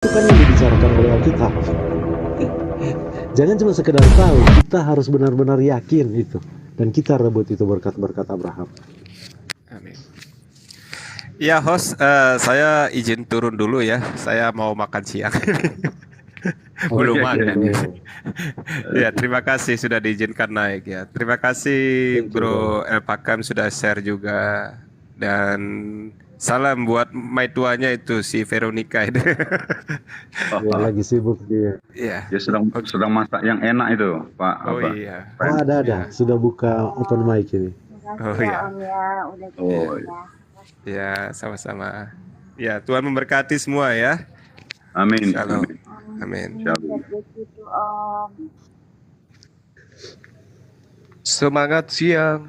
Itu kan yang dibicarakan oleh Alkitab. Jangan cuma sekedar tahu, kita harus benar-benar yakin itu. Dan kita rebut itu berkat-berkat Abraham. Amin. Ya host, saya izin turun dulu ya. Saya mau makan siang. Belum makan. Ya, terima kasih sudah diizinkan naik ya. Terima kasih Thank you, Bro El Pakam sudah share juga. Dan salam buat maituanya itu si Veronica itu. Dia lagi sibuk dia. Iya. Dia sedang masak yang enak itu, Pak. Oh apa? iya. Oh, ada. Ya. Sudah buka open mic ini. Oh iya. Oh, Ya, sama-sama. Ya, Tuhan memberkati semua ya. amin. Shalom. Amin. Amin. Shalom. Semangat siang.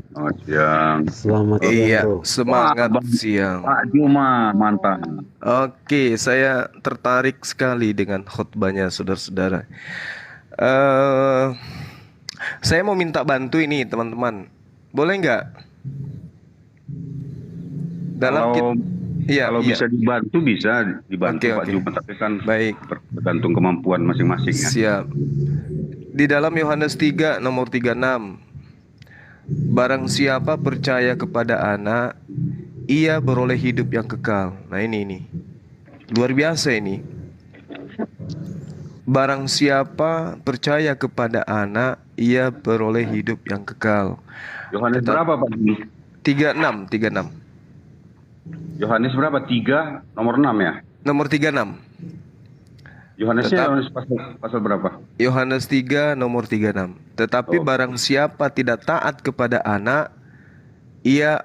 Selamat siang. Selamat siang, Iya, bro. semangat Wah, siang. Pak Juma, mantap. Oke, saya tertarik sekali dengan khotbahnya, saudara-saudara. Saya mau minta bantu ini, teman-teman. Boleh nggak? Kalau Iya, kalau iya. bisa dibantu, bisa dibantu Oke, Pak oke. Juma, tapi kan Baik. tergantung kemampuan masing-masing ya. Siap. Di dalam Yohanes 3 nomor 36, barang siapa percaya kepada Anak, ia beroleh hidup yang kekal. Nah ini luar biasa ini. Barang siapa percaya kepada Anak, ia beroleh hidup yang kekal. Yohanes berapa Pak Juma? 36. Yohanes berapa? 3 nomor 6 ya? Nomor 36. Yohanesnya Tetap. Yohanes pasal berapa? Yohanes 3 nomor 36. Tetapi Oh. barang siapa tidak taat kepada Anak, ia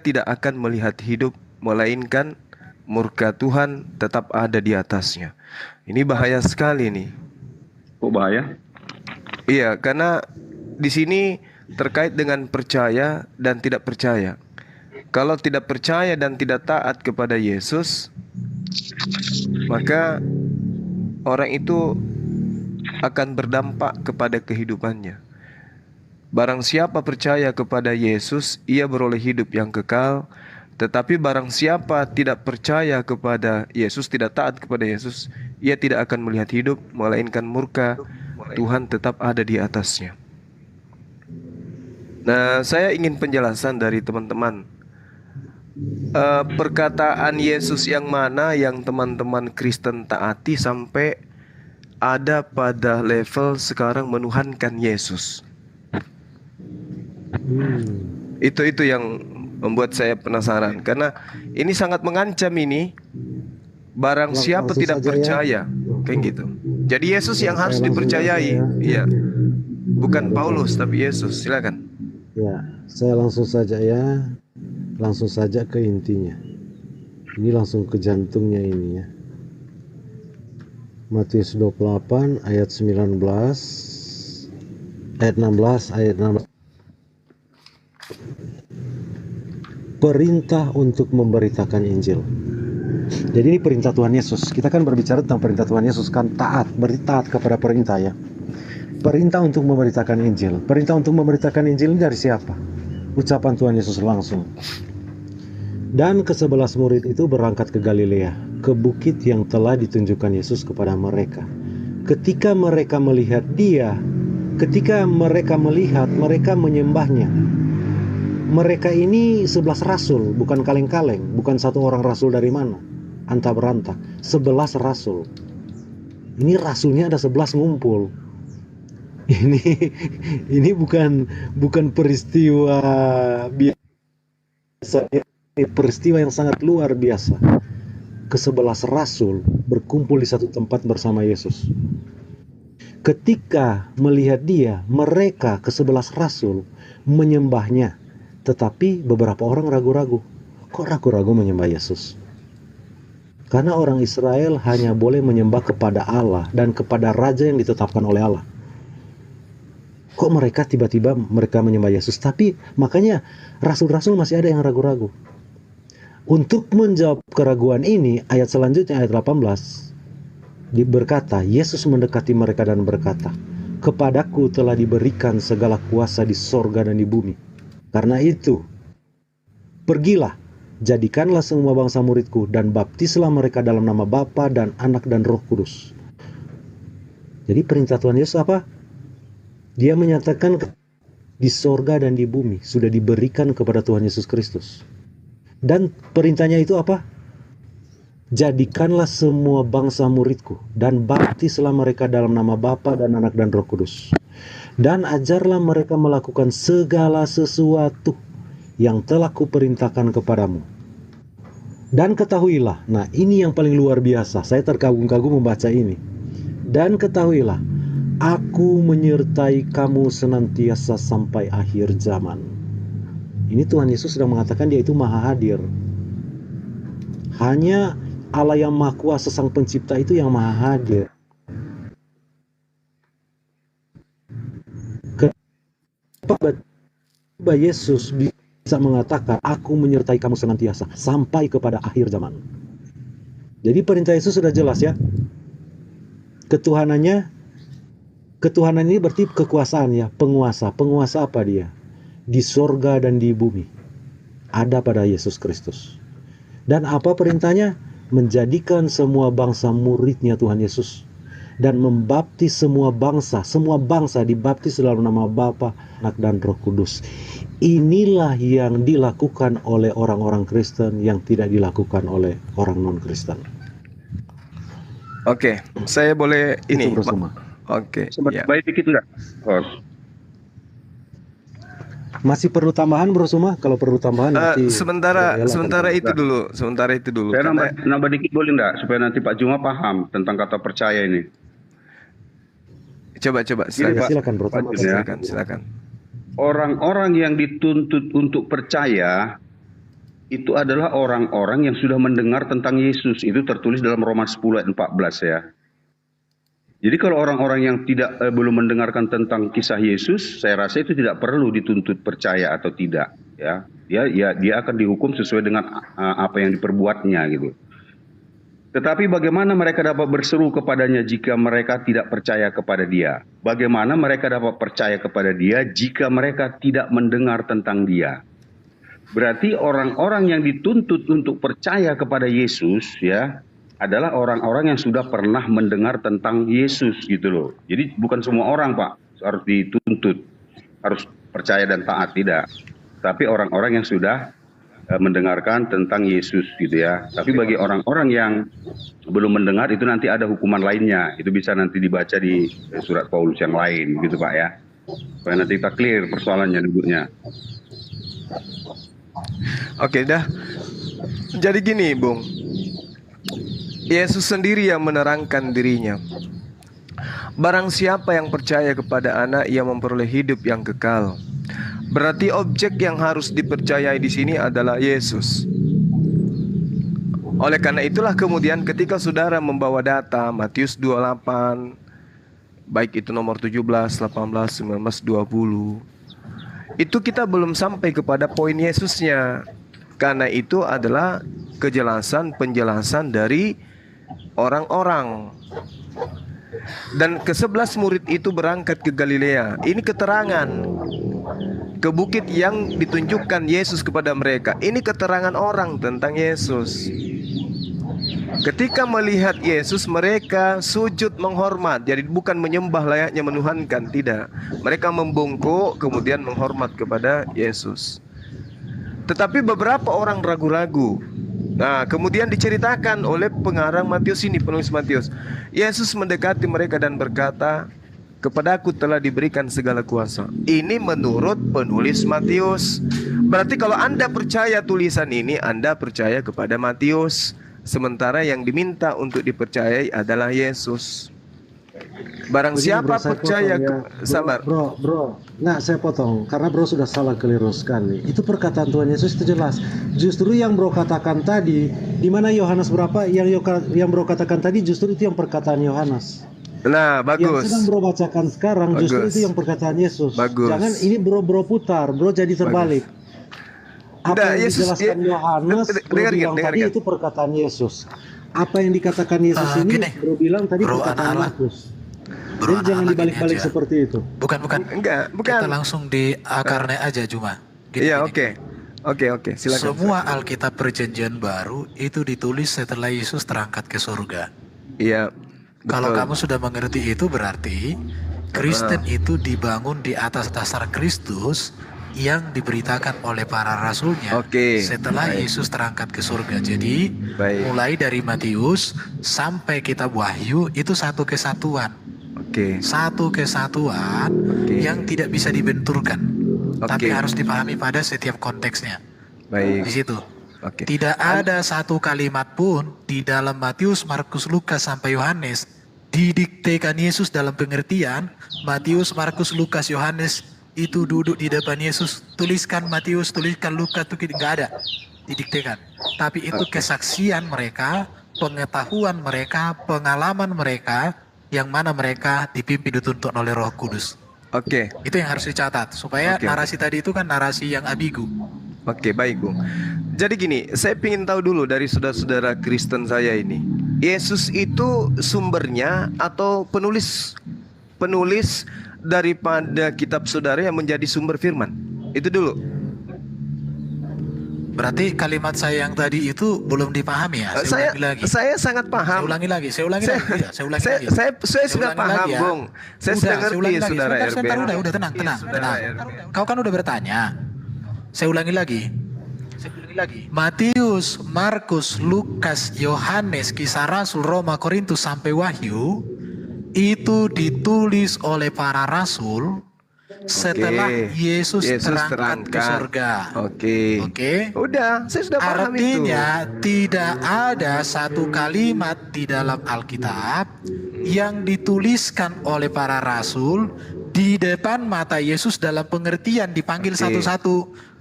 tidak akan melihat hidup, melainkan murka Tuhan tetap ada di atasnya. Ini bahaya sekali nih. Kok bahaya? Iya, karena di sini terkait dengan percaya dan tidak percaya. Kalau tidak percaya dan tidak taat kepada Yesus, maka orang itu akan berdampak kepada kehidupannya. Barang siapa percaya kepada Yesus, ia beroleh hidup yang kekal. Tetapi barang siapa tidak percaya kepada Yesus, tidak taat kepada Yesus, ia tidak akan melihat hidup, melainkan murka Tuhan tetap ada di atasnya. Nah, saya ingin penjelasan dari teman-teman. Perkataan Yesus yang mana yang teman-teman Kristen taati sampai ada pada level sekarang menuhankan Yesus? Itu yang membuat saya penasaran, karena ini sangat mengancam ini. Barang siapa Langsung tidak saja percaya, ya. kayak gitu. Jadi Yesus yang harus Langsung dipercayai. saja ya. Iya. Bukan Paulus tapi Yesus. Silakan. Ya, saya langsung saja ya. Langsung saja ke intinya. Ini langsung ke jantungnya ini ya. Matius 28 ayat 19 ayat 16 ayat 16. Perintah untuk memberitakan Injil. Jadi ini perintah Tuhan Yesus. Kita kan berbicara tentang perintah Tuhan Yesus kan, taat, berarti taat kepada perintah ya. Perintah untuk memberitakan Injil. Perintah untuk memberitakan Injil ini dari siapa? Ucapan Tuhan Yesus langsung. Dan ke-11 murid itu berangkat ke Galilea, ke bukit yang telah ditunjukkan Yesus kepada mereka. Ketika mereka melihat dia, mereka menyembahnya. Mereka ini 11 rasul, bukan kaleng-kaleng, bukan satu orang rasul dari mana, antah berantah, 11 rasul. Ini rasulnya ada 11 ngumpul. Ini bukan peristiwa biasa, ini peristiwa yang sangat luar biasa. Ke-11 rasul berkumpul di satu tempat bersama Yesus. Ketika melihat dia, mereka ke-11 rasul menyembahnya. Tetapi beberapa orang ragu-ragu. Kok ragu-ragu menyembah Yesus? Karena orang Israel hanya boleh menyembah kepada Allah dan kepada raja yang ditetapkan oleh Allah. Kok mereka tiba-tiba mereka menyembah Yesus? Tapi makanya rasul-rasul masih ada yang ragu-ragu. Untuk menjawab keraguan ini, ayat selanjutnya ayat 18 berkata, Yesus mendekati mereka dan berkata, "Kepadaku telah diberikan segala kuasa di sorga dan di bumi. Karena itu, pergilah Jadikanlah semua bangsa muridku dan baptislah mereka dalam nama Bapa dan Anak dan Roh Kudus. Jadi perintah Tuhan Yesus apa? Dia menyatakan di sorga dan di bumi sudah diberikan kepada Tuhan Yesus Kristus. Dan perintahnya itu apa? Jadikanlah semua bangsa muridku dan baptislah mereka dalam nama Bapa dan Anak dan Roh Kudus. Dan ajarlah mereka melakukan segala sesuatu yang telah kuperintahkan kepadamu. Dan ketahuilah, nah ini yang paling luar biasa, saya terkagum-kagum membaca ini. Dan ketahuilah, aku menyertai kamu senantiasa sampai akhir zaman. Ini Tuhan Yesus sedang mengatakan dia itu maha hadir. Hanya Allah yang maha kuasa sang pencipta itu yang maha hadir. Kenapa Yesus bisa mengatakan aku menyertai kamu senantiasa sampai kepada akhir zaman? Jadi perintah Yesus sudah jelas ya. Ketuhanan ini berarti kekuasaan ya, penguasa. Penguasa apa dia? Di sorga dan di bumi ada pada Yesus Kristus. Dan apa perintahnya? Menjadikan semua bangsa muridnya Tuhan Yesus dan membaptis semua bangsa dibaptis dalam nama Bapa, Anak dan Roh Kudus. Inilah yang dilakukan oleh orang-orang Kristen yang tidak dilakukan oleh orang non-Kristen. Oke, saya boleh ini. Itu bersama. Oke. Ya. Baik dikit enggak? Masih perlu tambahan Bro Suma? Kalau perlu tambahan nanti sementara itu dulu. Saya nambah dikit boleh enggak? Supaya nanti Pak Juma paham tentang kata percaya ini. Coba silakan Bro. Silakan. Orang-orang yang dituntut untuk percaya itu adalah orang-orang yang sudah mendengar tentang Yesus. Itu tertulis dalam Roma 10 ayat 14 ya. Jadi kalau orang-orang yang belum mendengarkan tentang kisah Yesus, saya rasa itu tidak perlu dituntut percaya atau tidak, ya. Dia akan dihukum sesuai dengan apa yang diperbuatnya gitu. Tetapi bagaimana mereka dapat berseru kepadanya jika mereka tidak percaya kepada dia? Bagaimana mereka dapat percaya kepada dia jika mereka tidak mendengar tentang dia? Berarti orang-orang yang dituntut untuk percaya kepada Yesus ya adalah orang-orang yang sudah pernah mendengar tentang Yesus gitu loh. Jadi bukan semua orang Pak harus dituntut, harus percaya dan taat, tidak. Tapi orang-orang yang sudah mendengarkan tentang Yesus gitu ya. Tapi bagi orang-orang yang belum mendengar itu nanti ada hukuman lainnya. Itu bisa nanti dibaca di surat Paulus yang lain gitu Pak ya. Supaya nanti kita clear persoalannya dulunya. Oke dah. Jadi gini Bung, Yesus sendiri yang menerangkan dirinya. Barang siapa yang percaya kepada Anak, ia memperoleh hidup yang kekal. Berarti objek yang harus dipercayai di sini adalah Yesus. Oleh karena itulah kemudian ketika saudara membawa data Matius 28, baik itu nomor 17, 18, 19, 20, itu kita belum sampai kepada poin Yesusnya. Karena itu adalah penjelasan dari orang-orang. Dan ke-11 murid itu berangkat ke Galilea. Ini keterangan ke bukit yang ditunjukkan Yesus kepada mereka. Ini keterangan orang tentang Yesus. Ketika melihat Yesus, mereka sujud menghormat. Jadi bukan menyembah layaknya menuhankan, tidak. Mereka membungkuk kemudian menghormat kepada Yesus. Tetapi beberapa orang ragu-ragu. Nah, kemudian diceritakan oleh pengarang Matius ini, penulis Matius. Yesus mendekati mereka dan berkata, "Kepadaku telah diberikan segala kuasa." Ini menurut penulis Matius. Berarti kalau Anda percaya tulisan ini, Anda percaya kepada Matius. Sementara yang diminta untuk dipercayai adalah Yesus. Barang Begini, siapa bro, percaya sabar. Bro, nah saya potong karena bro sudah salah keliru sekali. Itu perkataan Tuhan Yesus itu jelas. Justru yang bro katakan tadi, di mana Yohanes berapa? Yang bro katakan tadi justru itu yang perkataan Yohanes. Nah, bagus. Yang sedang bro bacakan sekarang Bagus. justru itu yang perkataan Yesus. Bagus. Jangan ini bro putar, bro jadi terbalik. Apa yang dijelaskan Yohanes, bro bilang tadi itu perkataan Yesus. Apa yang dikatakan Yesus ini, bro bilang tadi perkataan Markus. Jadi jangan dibalik-balik seperti itu. Bukan. Enggak, bukan. Kita langsung di akarnya aja cuma. Iya, oke. Oke, silakan. Semua Alkitab Perjanjian Baru itu ditulis setelah Yesus terangkat ke surga. Iya, Kalau betul. kamu sudah mengerti itu, berarti Kristen itu dibangun di atas dasar Kristus yang diberitakan oleh para rasulnya Oke, setelah baik. Yesus terangkat ke surga. Jadi Baik. mulai dari Matius sampai kitab Wahyu itu satu kesatuan. Oke. Satu kesatuan Oke. yang tidak bisa dibenturkan, tapi Oke. harus dipahami pada setiap konteksnya. Di Baik. situ Oke. tidak ada satu kalimat pun di dalam Matius, Markus, Lukas sampai Yohanes didiktekan Yesus dalam pengertian Matius, Markus, Lukas, Yohanes itu duduk di depan Yesus, tuliskan Matius, tuliskan Lukas, itu nggak ada didiktekan. Tapi itu kesaksian mereka, pengetahuan mereka, pengalaman mereka, yang mana mereka dipimpin dituntun oleh Roh Kudus. Oke. Itu yang harus dicatat supaya Oke. narasi tadi itu kan narasi yang ambigu. Oke, baik, Bung. Jadi gini, saya ingin tahu dulu dari saudara-saudara Kristen saya ini. Yesus itu sumbernya atau penulis daripada kitab saudara yang menjadi sumber firman? Itu dulu. Berarti kalimat saya yang tadi itu belum dipahami ya? Saya Ulangi lagi. saya sangat paham. Saya ulangi lagi. Saya ulangi Saya- lagi. Ya, saya ulangi saya- lagi. saya sudah ulangi paham, lagi ya. Bung. Saya sudah ngerti, ulangi lagi. saudara Sebentar, Erben. udah tenang, Iya, tenang. saudara Kau kan udah bertanya. Saya ulangi lagi. Matius, Markus, Lukas, Yohanes, Kisah Rasul, Roma, Korintus sampai Wahyu itu ditulis oleh para rasul setelah Yesus terangkat ke surga. Oke. Oke. Udah, saya sudah paham itu. Artinya tidak ada satu kalimat di dalam Alkitab yang dituliskan oleh para rasul di depan mata Yesus dalam pengertian dipanggil Oke. satu-satu.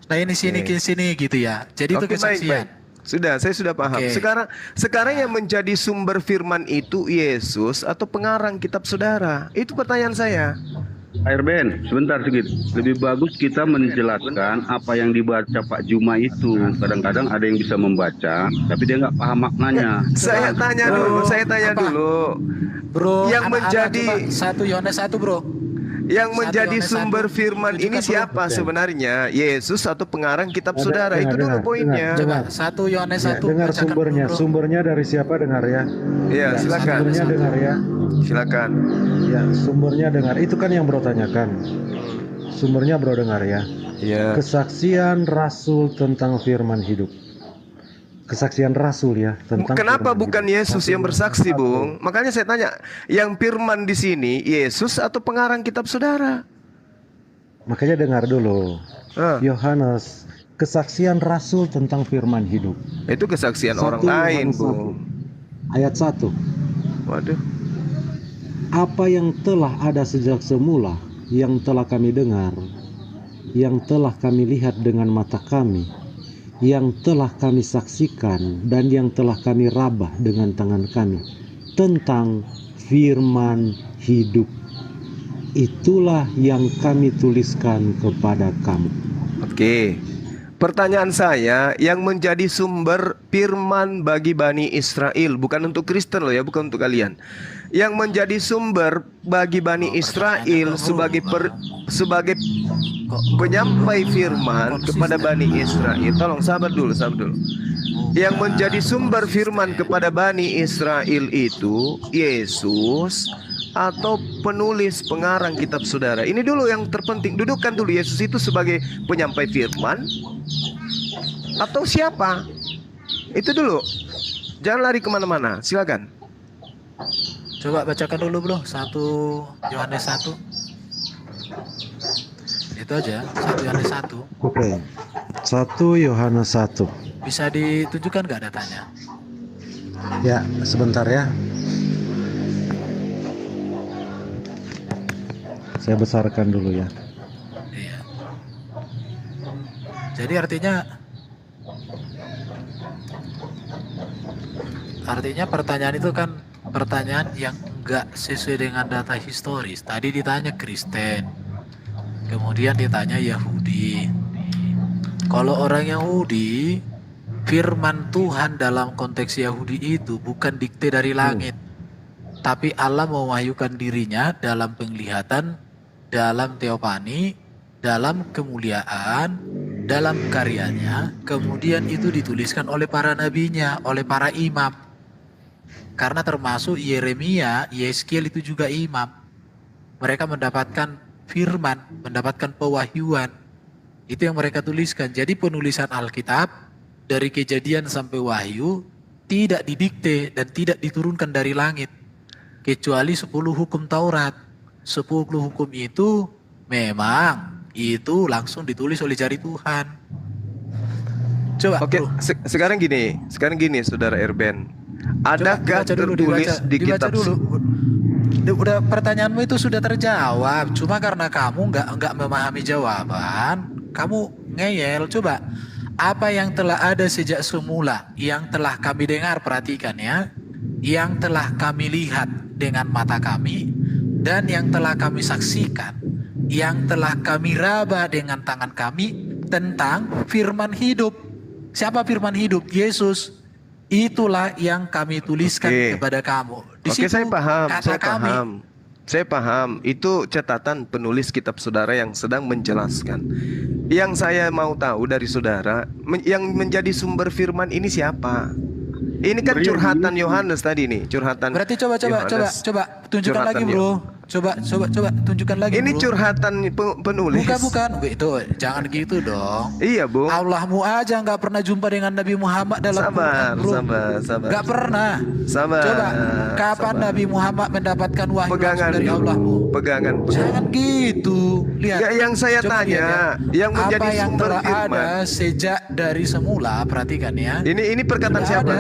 Nah ini sini ke sini gitu ya. Jadi itu Oke, kesaksian. baik. Saya sudah paham. Oke. Sekarang yang menjadi sumber firman itu Yesus atau pengarang kitab saudara? Itu pertanyaan saya. Erben, sebentar sedikit. Lebih bagus kita menjelaskan apa yang dibaca Pak Juma itu. Kadang-kadang ada yang bisa membaca, tapi dia nggak paham maknanya. Saya tanya Apa? dulu. Bro, Yang anak-anak, menjadi- coba 1 Yohanes 1 bro. Yang Satu menjadi Yohanes sumber 1, firman ini tunjukkan dulu. siapa sebenarnya? Yesus atau pengarang kitab Ada- saudara? Itu dulu dengar, poinnya. Coba 1 Yohanes Ya, 1 dengar bacakan sumbernya. dulu, bro. Sumbernya dari siapa, dengar ya. Iya, silakan. Sumbernya dengar ya. Silakan. Ya, sumbernya dengar. Itu kan yang bro tanyakan. Sumbernya bro dengar ya. Iya. Kesaksian Rasul tentang firman hidup. Kesaksian Rasul ya tentang. Kenapa firman bukan hidup. Yesus yang bersaksi, Bung? Makanya saya tanya, yang firman di sini Yesus atau pengarang kitab saudara? Makanya dengar dulu. Ah, Yohanes, kesaksian Rasul tentang firman hidup. itu kesaksian 1 orang lain, Yohanes Bung. 1, ayat 1. Waduh. Apa yang telah ada sejak semula, yang telah kami dengar, yang telah kami lihat dengan mata kami, yang telah kami saksikan, dan yang telah kami rabah dengan tangan kami, tentang firman hidup. Itulah yang kami tuliskan kepada kamu. Oke. Pertanyaan saya, yang menjadi sumber firman bagi Bani Israel, bukan untuk Kristen loh ya, bukan untuk kalian. Yang menjadi sumber bagi Bani Israel sebagai penyampai firman kepada Bani Israel. Tolong sabar dulu. Yang menjadi sumber firman kepada Bani Israel itu Yesus atau penulis pengarang kitab saudara. Ini dulu yang terpenting. Dudukkan dulu Yesus itu sebagai penyampai firman atau siapa? Itu dulu. Jangan lari kemana-mana. Silakan. Coba bacakan dulu bro 1 Yohanes 1. Itu aja 1 Yohanes 1. Oke. 1 Yohanes 1. Bisa ditunjukkan nggak datanya? Ya, sebentar ya. Saya besarkan dulu ya. Iya. Jadi artinya pertanyaan itu kan pertanyaan yang enggak sesuai dengan data historis. Tadi ditanya Kristen, kemudian ditanya Yahudi. Kalau orang Yahudi, firman Tuhan dalam konteks Yahudi itu bukan dikte dari langit, tapi Allah mewahyukan dirinya dalam penglihatan, dalam teopani, dalam kemuliaan, dalam karyanya, kemudian itu dituliskan oleh para nabinya, oleh para imam. Karena termasuk Yeremia, Yeskiel itu juga imam. Mereka mendapatkan firman, mendapatkan pewahyuan. Itu yang mereka tuliskan. Jadi penulisan Alkitab dari Kejadian sampai Wahyu tidak didikte dan tidak diturunkan dari langit. Kecuali 10 hukum Taurat. 10 hukum itu memang itu langsung ditulis oleh jari Tuhan. Coba Oke, bro. sekarang gini, Saudara Erben. Adakah Dibaca dulu, tertulis di dibaca kitab dulu. Udah pertanyaanmu itu sudah terjawab. Cuma karena kamu nggak memahami jawaban, kamu ngeyel. Coba apa yang telah ada sejak semula, yang telah kami dengar, perhatikan ya, yang telah kami lihat dengan mata kami, dan yang telah kami saksikan, yang telah kami raba dengan tangan kami tentang firman hidup. Siapa firman hidup? Yesus. Itulah yang kami tuliskan kepada kamu. Di Oke, situ saya paham, kata kami. Saya paham. Itu catatan penulis kitab saudara yang sedang menjelaskan. Yang saya mau tahu dari saudara, yang menjadi sumber firman ini siapa? Ini kan curhatan Yohanes tadi nih, curhatan. Berarti coba tunjukkan lagi, bro. Coba tunjukkan lagi, ini bro. Curhatan penulis. Bukan. Itu jangan gitu dong. Iya, Bung. Allahmu aja nggak pernah jumpa dengan Nabi Muhammad dalam Quran, bro. Sabar. Nggak pernah. Sabar. Coba kapan Nabi Muhammad mendapatkan wahyu langsung dari Allahmu? Pegangan. Jangan gitu. Lihat. Ya, yang saya Coba tanya, lihat, yang menjadi apa yang sumber telah firman. ada sejak dari semula, perhatikan ya. Ini perkataan Sudah siapa? ada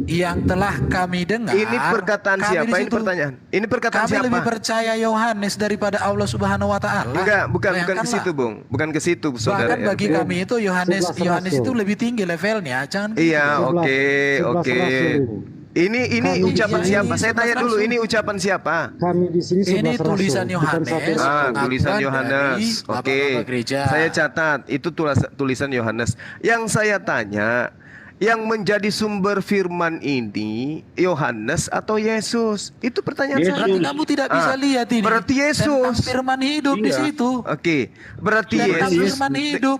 yang telah kami dengar. Ini perkataan kami siapa? di Ini situ. pertanyaan. Ini perkataan Kami siapa? lebih percaya Yohanes daripada Allah Subhanahu wa taala. Enggak, bukan ke Bayangkanlah. situ, Bung. Bukan ke situ, Saudara. Bahkan bagi kami itu Yohanes 11 itu rasul. lebih tinggi levelnya. Jangan gitu. Iya, 11 oke. rasul ini. Ini Kami ucapan di- siapa? ini Saya tanya 11 dulu, rasul. ini ucapan siapa? Kami di sini 11 Ini rasul, tulisan bukan Yohanes. satu rasul. Pengakuan Tulisan dari Yohanes. Oke. Bapak-bapak gereja. Saya catat, itu tulisan Yohanes. Yang saya tanya, yang menjadi sumber firman ini Yohanes atau Yesus? Itu pertanyaan saya. Berarti kamu tidak bisa lihat ini. Berarti Tentang Yesus. firman hidup di situ. Oke, berarti Tentang Yesus. firman hidup.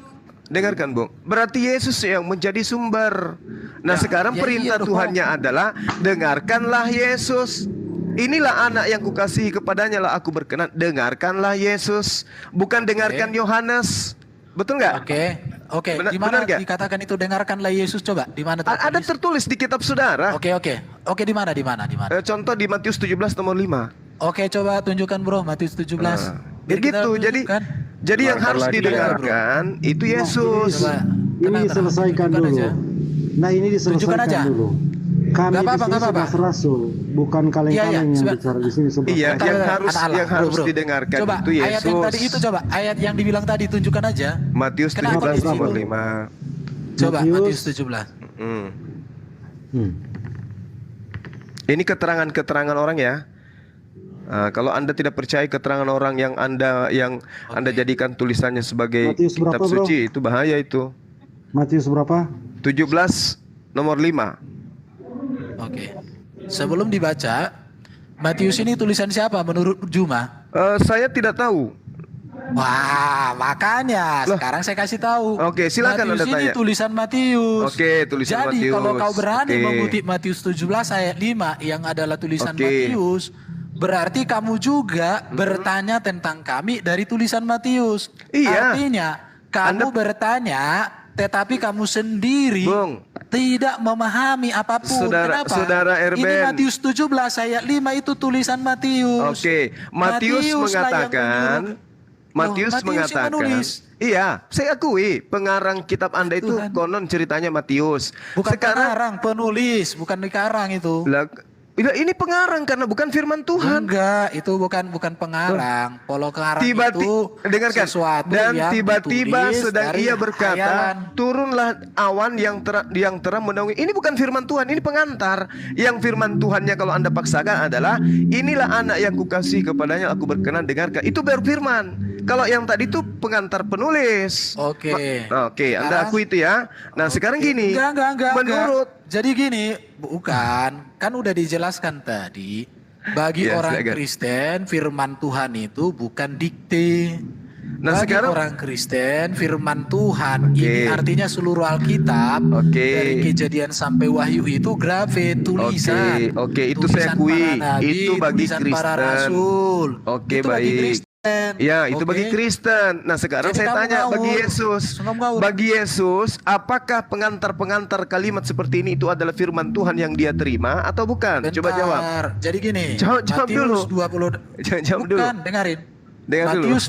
Dengarkan, Bung. Berarti Yesus yang menjadi sumber. Nah, sekarang ya perintah iya dong. Tuhannya adalah dengarkanlah Yesus. Inilah anak yang kukasihi, kepadanya lah aku berkenan. Dengarkanlah Yesus, bukan dengarkan Yohanes. Betul nggak? Oke. Benar- Di mana benar nggak? dikatakan itu dengarkanlah Yesus, coba? Di mana Ada tertulis? tertulis di kitab saudara. Oke. Di mana? Contoh di Matius 17 nomor 5. Oke, coba tunjukkan, bro, Matius 17. Biar kita Begitu. tunjukkan. Jadi yang harus lagi. didengarkan itu Yesus. Coba Ini tenang, diselesaikan tunjukkan dulu. aja. Nah, ini Tunjukkan diselesaikan aja. dulu. Kami Nggak di apa-apa, sini nggak apa-apa. 11 rasul, bukan kaleng-kaleng yang sebentar. bicara di sini 11 Iya, rasul. yang Bentar, harus anak-anak, yang harus bro. didengarkan Coba itu Yesus. ayat yang tadi itu, coba ayat yang dibilang tadi tunjukkan aja. Matius Kenapa 17 di situ? nomor 5. Coba Matius. Matius 17. Hmm. Ini keterangan-keterangan orang ya. Kalau Anda tidak percaya keterangan orang yang Anda jadikan tulisannya sebagai Matius kitab berapa, bro? suci, itu bahaya itu. Matius berapa? 17 nomor 5. Oke. Sebelum dibaca, Matius ini tulisan siapa menurut Juma? Saya tidak tahu. Wah, makanya Loh. sekarang saya kasih tahu. Oke, silakan Matius Anda ini tanya. tulisan Matius. Oke, tulisan Jadi Matius. kalau kau berani Oke. mengutip Matius 17 ayat 5 yang adalah tulisan Oke. Matius, berarti kamu juga bertanya tentang kami dari tulisan Matius. Iya. Artinya kamu Anda- bertanya tetapi kamu sendiri Bung. tidak memahami apapun. Kenapa? Saudara Ini Erben. Matius 17 ayat 5 itu tulisan Matius. Oke, Matius lah yang mengatakan, menyuruh. Matius Loh, Matius yang mengatakan, menulis. iya, saya akui pengarang kitab Anda itu Tuhan. konon ceritanya Matius. Bukan Sekarang pengarang, penulis, bukan dikarang itu. lah, ini pengarang karena bukan firman Tuhan. Enggak, itu bukan pengarang. Polo pengarang Tiba-tiba itu dengarkan, sesuatu dan yang tiba-tiba ditulis sedang dari ia berkata, khayalan. turunlah awan yang terang menaungi. Ini bukan firman Tuhan, ini pengantar. Yang firman Tuhannya kalau Anda paksakan adalah, inilah anak yang kukasihi, kepadanya aku berkenan, dengarkan. Itu baru firman. Kalau yang tadi itu pengantar penulis. Oke. Oke, Anda Sekarang- akui itu ya. Nah, sekarang gini. Enggak. Menurut Jadi gini, bukan, kan udah dijelaskan tadi. Bagi Yes, orang I got it. Kristen, firman Tuhan itu bukan dikte. Nah, Bagi sekarang orang Kristen, firman Tuhan Oke. ini artinya seluruh Alkitab Oke. dari Kejadian sampai Wahyu itu grafit, tulisan. Oke, itu saya Tulisan akui. para nabi, Itu bagi tulisan para Kristen. rasul. Oke, Itu bagi baik. Kristen. Ya, itu Oke? bagi Kristen. Nah, sekarang Jadi saya kamu tanya ngawur. bagi Yesus. Kamu ngawur. Bagi Yesus, apakah pengantar-pengantar kalimat seperti ini itu adalah firman Tuhan yang dia terima atau bukan? Coba jawab. Bentar. Jadi gini, Jawab dulu. Matius 20 Jawab dulu. bukan, dengarin. Dengar dulu. Matius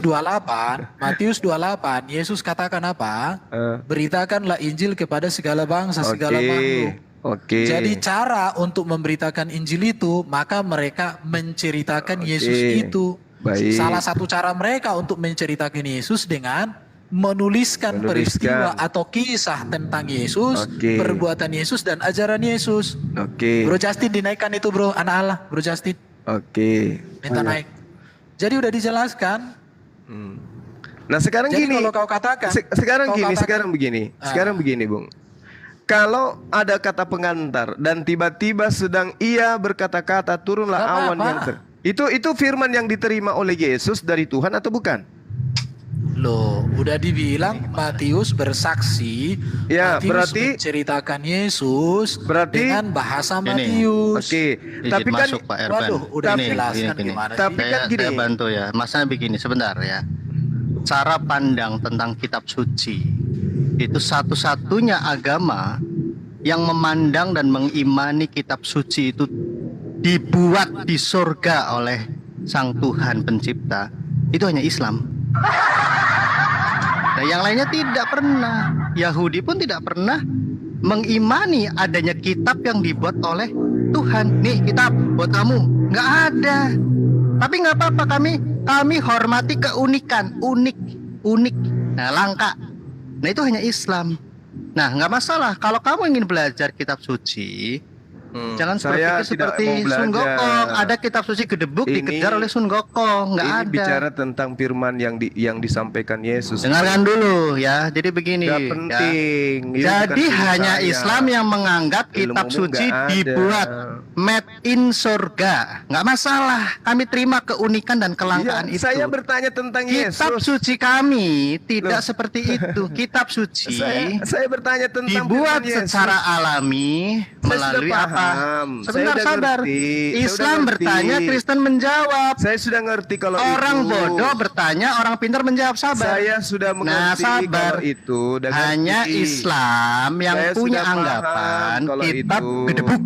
28, Yesus katakan apa? Eh. Beritakanlah Injil kepada segala bangsa, segala makhluk. Oke. Jadi cara untuk memberitakan Injil itu, maka mereka menceritakan Yesus itu. Baik. Salah satu cara mereka untuk menceritakan Yesus dengan menuliskan peristiwa atau kisah tentang Yesus, Oke. perbuatan Yesus dan ajaran Yesus. Oke. Bro Justin dinaikkan itu bro, anak Allah, Bro Justin Oke. minta naik. Jadi udah dijelaskan. Nah, sekarang Jadi gini. kalau kau katakan, Sekarang begini, Bung. Kalau ada kata pengantar dan tiba-tiba sedang ia berkata-kata turunlah Gak awan apa-apa. yang itu firman yang diterima oleh Yesus dari Tuhan atau bukan? Loh, udah dibilang Matius bersaksi. Ya, Matius berarti menceritakan Yesus dengan bahasa Ini, Matius. Oke, Izin tapi kan masuk Pak Erban. Waduh, udah Gini, dijelaskan gini. gimana Tapi sih? kan gini. Saya bantu ya. Masalahnya begini sebentar ya. Cara pandang tentang kitab suci itu satu-satunya agama yang memandang dan mengimani kitab suci itu dibuat di surga oleh Sang Tuhan Pencipta, itu hanya Islam. Nah, yang lainnya tidak pernah. Yahudi pun tidak pernah mengimani adanya kitab yang dibuat oleh Tuhan. Nih kitab buat kamu, nggak ada. Tapi nggak apa-apa, kami hormati keunikan, unik. Nah, langka. Nah, itu hanya Islam. Nah, nggak masalah kalau kamu ingin belajar kitab suci. Jangan saya berpikir tidak seperti mau belajar. Sun Gokong. Ada kitab suci gedebuk Ini- dikejar oleh Sun Gokong, nggak ini ada. bicara tentang firman yang disampaikan Yesus. Dengarkan dulu ya. Jadi begini. Nggak ya. penting. Itu Jadi bukan hanya saya. Islam yang menganggap kitab Ilmumu suci nggak ada. dibuat made in surga. Nggak masalah. Kami terima keunikan dan kelangkaan Iya, itu. saya bertanya tentang Kitab Yesus. suci kami tidak Loh. seperti itu. Kitab suci Saya bertanya tentang dibuat firman Yesus. secara alami Saya melalui sudah apa? paham. Saya Sebentar udah sabar. ngerti. Saya Islam udah ngerti. bertanya, Kristen menjawab. Saya sudah ngerti kalau Orang itu. bodoh bertanya, orang pintar menjawab. Sabar. Saya sudah Nah, mengerti sabar. kalau itu. Udah Hanya ngerti. Islam yang Saya punya sudah paham anggapan kalau kitab itu. gedebuk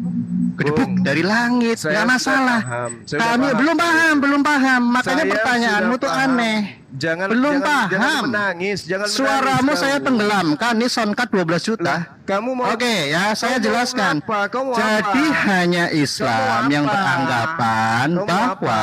Bung, dari langit, saya nggak sudah masalah. paham. Saya udah Kami paham. belum paham. Makanya Saya pertanyaanmu sudah tuh paham. aneh. Belum Jangan paham. menangis, jangan Suaramu menangis saya kamu. tenggelamkan. Ini soundcard 12 juta. Kamu mau Oke ya, saya Kamu mau jelaskan. apa? Kamu mau Jadi apa? hanya Islam Kamu yang apa? beranggapan Kamu bahwa apa?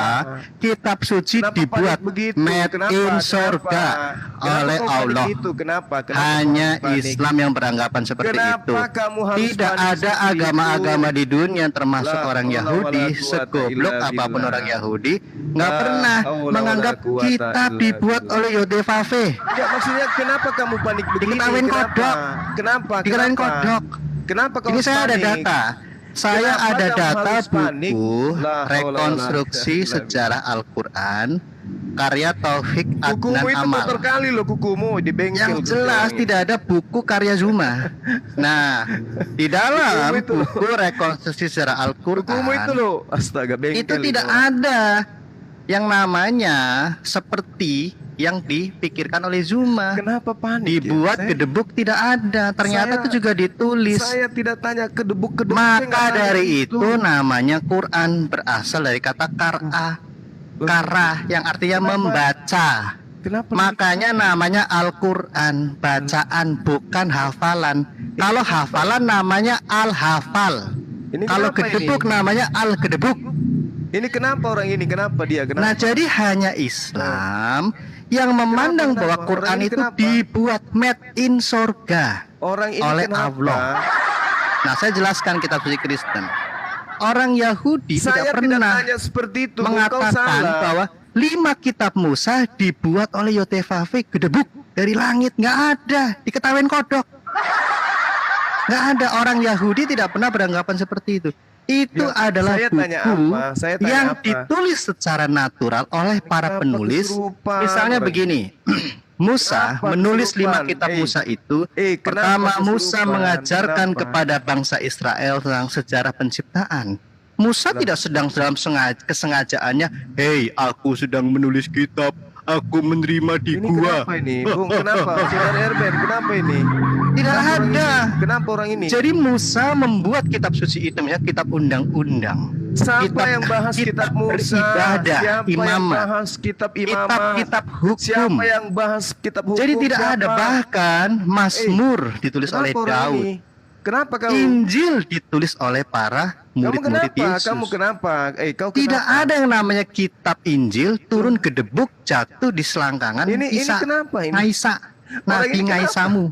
kitab suci Kenapa dibuat panik begitu? made Kenapa? in Kenapa? surga Kenapa oleh kau panik Allah. gitu? Kenapa Hanya kau panik? Islam yang beranggapan seperti Kenapa itu. kamu harus Tidak panik ada seperti agama-agama itu? di dunia termasuk La orang haula Yahudi, wala quwata segoblok illa apapun billah. orang Yahudi, nggak La pernah haula menganggap wala quwata kitab illa dibuat billah. oleh Yodefave. Enggak, maksudnya kenapa kamu panik begini? Diketawain Kenapa? kodok. Kenapa? Dikirain Kenapa? kodok. Kenapa kamu Ini saya ada panik? data. Saya Kenapa ada kamu data harus panik? buku La haula wala rekonstruksi quwata illa sejarah Al-Quran karya Taufik Kukumu Adnan itu Amal. kotor kali loh kukumu di bengkel. Yang jelas bilangnya. tidak ada buku karya Zuma. Nah, di dalam Bukumu itu. buku rekonstruksi sejarah Kukumu itu Al-Quran loh. Astaga, bengkel. itu tidak ada yang namanya seperti yang dipikirkan oleh Zuma. Kenapa panik? Dibuat ya? gedebuk tidak ada. Ternyata itu juga ditulis. Saya tidak tanya kedebuk-kedebuk. saya Maka nggak tanya dari itu namanya Quran berasal dari kata kar'a. Karah yang artinya membaca. Kenapa? Makanya namanya Al-Quran, bacaan bukan hafalan. Kalau hafalan namanya Al-Hafal. Ini Kalau kenapa gedebuk ini? namanya Al-Gedebuk. Ini kenapa orang ini? Kenapa dia? Kenapa? Nah, jadi hanya Islam yang memandang Kenapa? bahwa Orang Quran ini itu kenapa? dibuat made in surga Orang ini oleh kenapa? Allah. Nah, saya jelaskan kitab suci Kristen. Orang Yahudi Saya tidak pernah tanya seperti itu. Kau mengatakan salah. bahwa 5 kitab Musa dibuat oleh Yotefave gedebuk dari langit. Nggak ada, diketawain kodok. Nggak ada. Orang Yahudi tidak pernah beranggapan seperti itu. Itu Ya, adalah saya tanya buku apa? Saya tanya yang apa? ditulis secara natural oleh para Kenapa penulis. kesurupan Misalnya orang begini, Musa Kenapa menulis 5 kesurupan? kitab Musa itu. kenapa Pertama, Musa kesurupan? mengajarkan Kenapa? kepada bangsa Israel tentang sejarah penciptaan. Musa tidak sedang dalam kesengajaannya, "Hei, aku sedang menulis kitab, aku menerima di Ini gua." kenapa ini? Bung, kenapa? Saudara Herbert, kenapa ini? Tidak Kenapa orang ada. ini? Kenapa orang ini? Jadi Musa membuat kitab suci itu, ya, kitab undang-undang. Siapa kitab- yang bahas kitab Musa? beribadah, Siapa yang imamat, bahas kitab imamat? kitab-kitab hukum. Siapa yang bahas kitab hukum? Jadi tidak Siapa? ada, bahkan Mazmur ditulis Kenapa oleh orang Daud. ini? Kenapa kau? Injil ditulis oleh para Kamu murid-murid kenapa? Yesus. Kamu kenapa? Kau Tidak kenapa? ada yang namanya kitab Injil turun ke debuk, jatuh di selangkangan Ini Isa, kenapa ini? Ngaisa, Orang Nabi ini kenapa? Ngaisamu.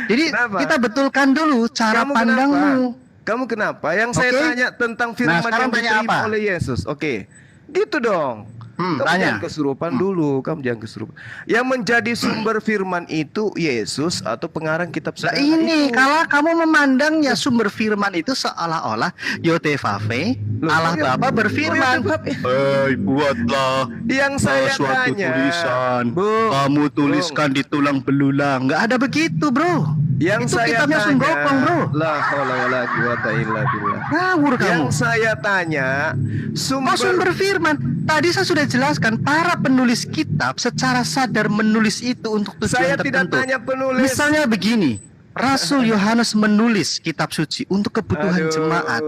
Jadi Kenapa? kita betulkan dulu cara Kamu pandangmu. Kamu kenapa? Yang saya Oke. tanya tentang firman sekarang yang tanya diterima apa? oleh Yesus. Oke. Gitu dong. Kamu Tanya. jangan kesurupan dulu. Kamu jangan kesurupan. Yang menjadi sumber firman itu Yesus atau pengarang kitab Nah sejarah ini, itu? kalau kamu memandangnya sumber firman itu seolah-olah Yotevave, Loh, Allah kok Bapa berfirman, Yotevave? buatlah Yang saya suatu tanya, tulisan, Bung, kamu tuliskan di tulang belulang. Nggak ada begitu, bro. Yang Itu saya kitabnya tanya, Sunggokong, bro. La haula wala quwata illa billah. Ngawur kamu. Yang saya tanya, Oh, sumber firman. Tadi saya sudah jelaskan, para penulis kitab secara sadar menulis itu untuk saya tujuan tidak tertentu. tanya penulis. Misalnya begini, Rasul Yohanes menulis kitab suci untuk kebutuhan Aduh, jemaat.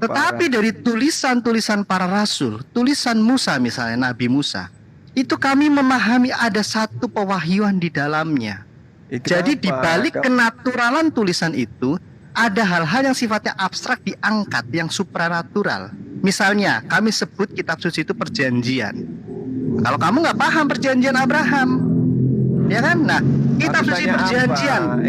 Tetapi parah. dari tulisan-tulisan para rasul, tulisan Musa misalnya, Nabi Musa, itu kami memahami ada satu pewahyuan di dalamnya. Jadi di balik kenaturalan tulisan itu, ada hal-hal yang sifatnya abstrak diangkat, yang supranatural. Misalnya, kami sebut kitab suci itu perjanjian. Kalau kamu nggak paham perjanjian Abraham, ya kan? Nah, kitab suci perjanjian.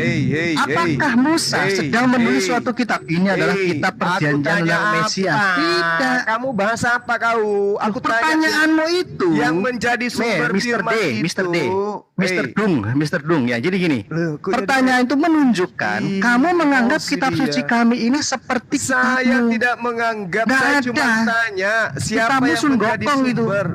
Apakah Musa sedang menulis suatu kitab? Ini adalah kitab perjanjian tentang Mesias. Tidak. Kamu bahas apa kau? Aku tanya Pertanyaanmu itu yang menjadi sumber Mr. firman D, itu. Mr. D, Mr. Dung. Ya, jadi gini. Loh, kok Pertanyaan itu menunjukkan Ih, kamu menganggap emosi kitab dia. suci kami ini seperti Saya kitabmu. tidak menganggap, Nggak saya ada. cuma tanya siapa Kitabmu yang menjadi Sunggokong itu. sumber.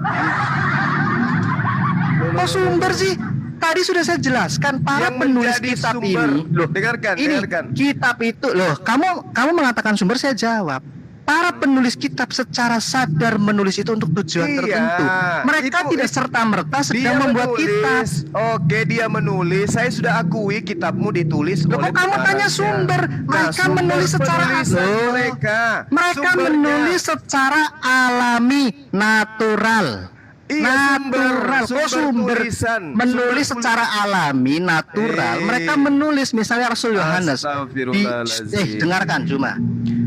Kok sumber sih? Tadi sudah saya jelaskan para Yang penulis menjadi kitab sumber. ini. Loh, Dengarkan, ini dengarkan. kitab itu loh. Kamu mengatakan sumber, saya jawab. Para penulis kitab secara sadar menulis itu untuk tujuan Iya, tertentu. Mereka itu- tidak serta-merta Dia sedang membuat kitab. menulis. Oke, dia menulis. Saya sudah akui kitabmu ditulis Loh, oleh kok kamu tanya pengarangnya. sumber? Mereka sumber menulis secara penulisan Loh, mereka. Mereka Sumbernya. menulis secara alami, natural. Iya, Kok sumber tulisan. menulis Sumber secara alami, natural. Mereka menulis misalnya Rasul Yohanes. Astagfirullahaladzim. Dengarkan cuma.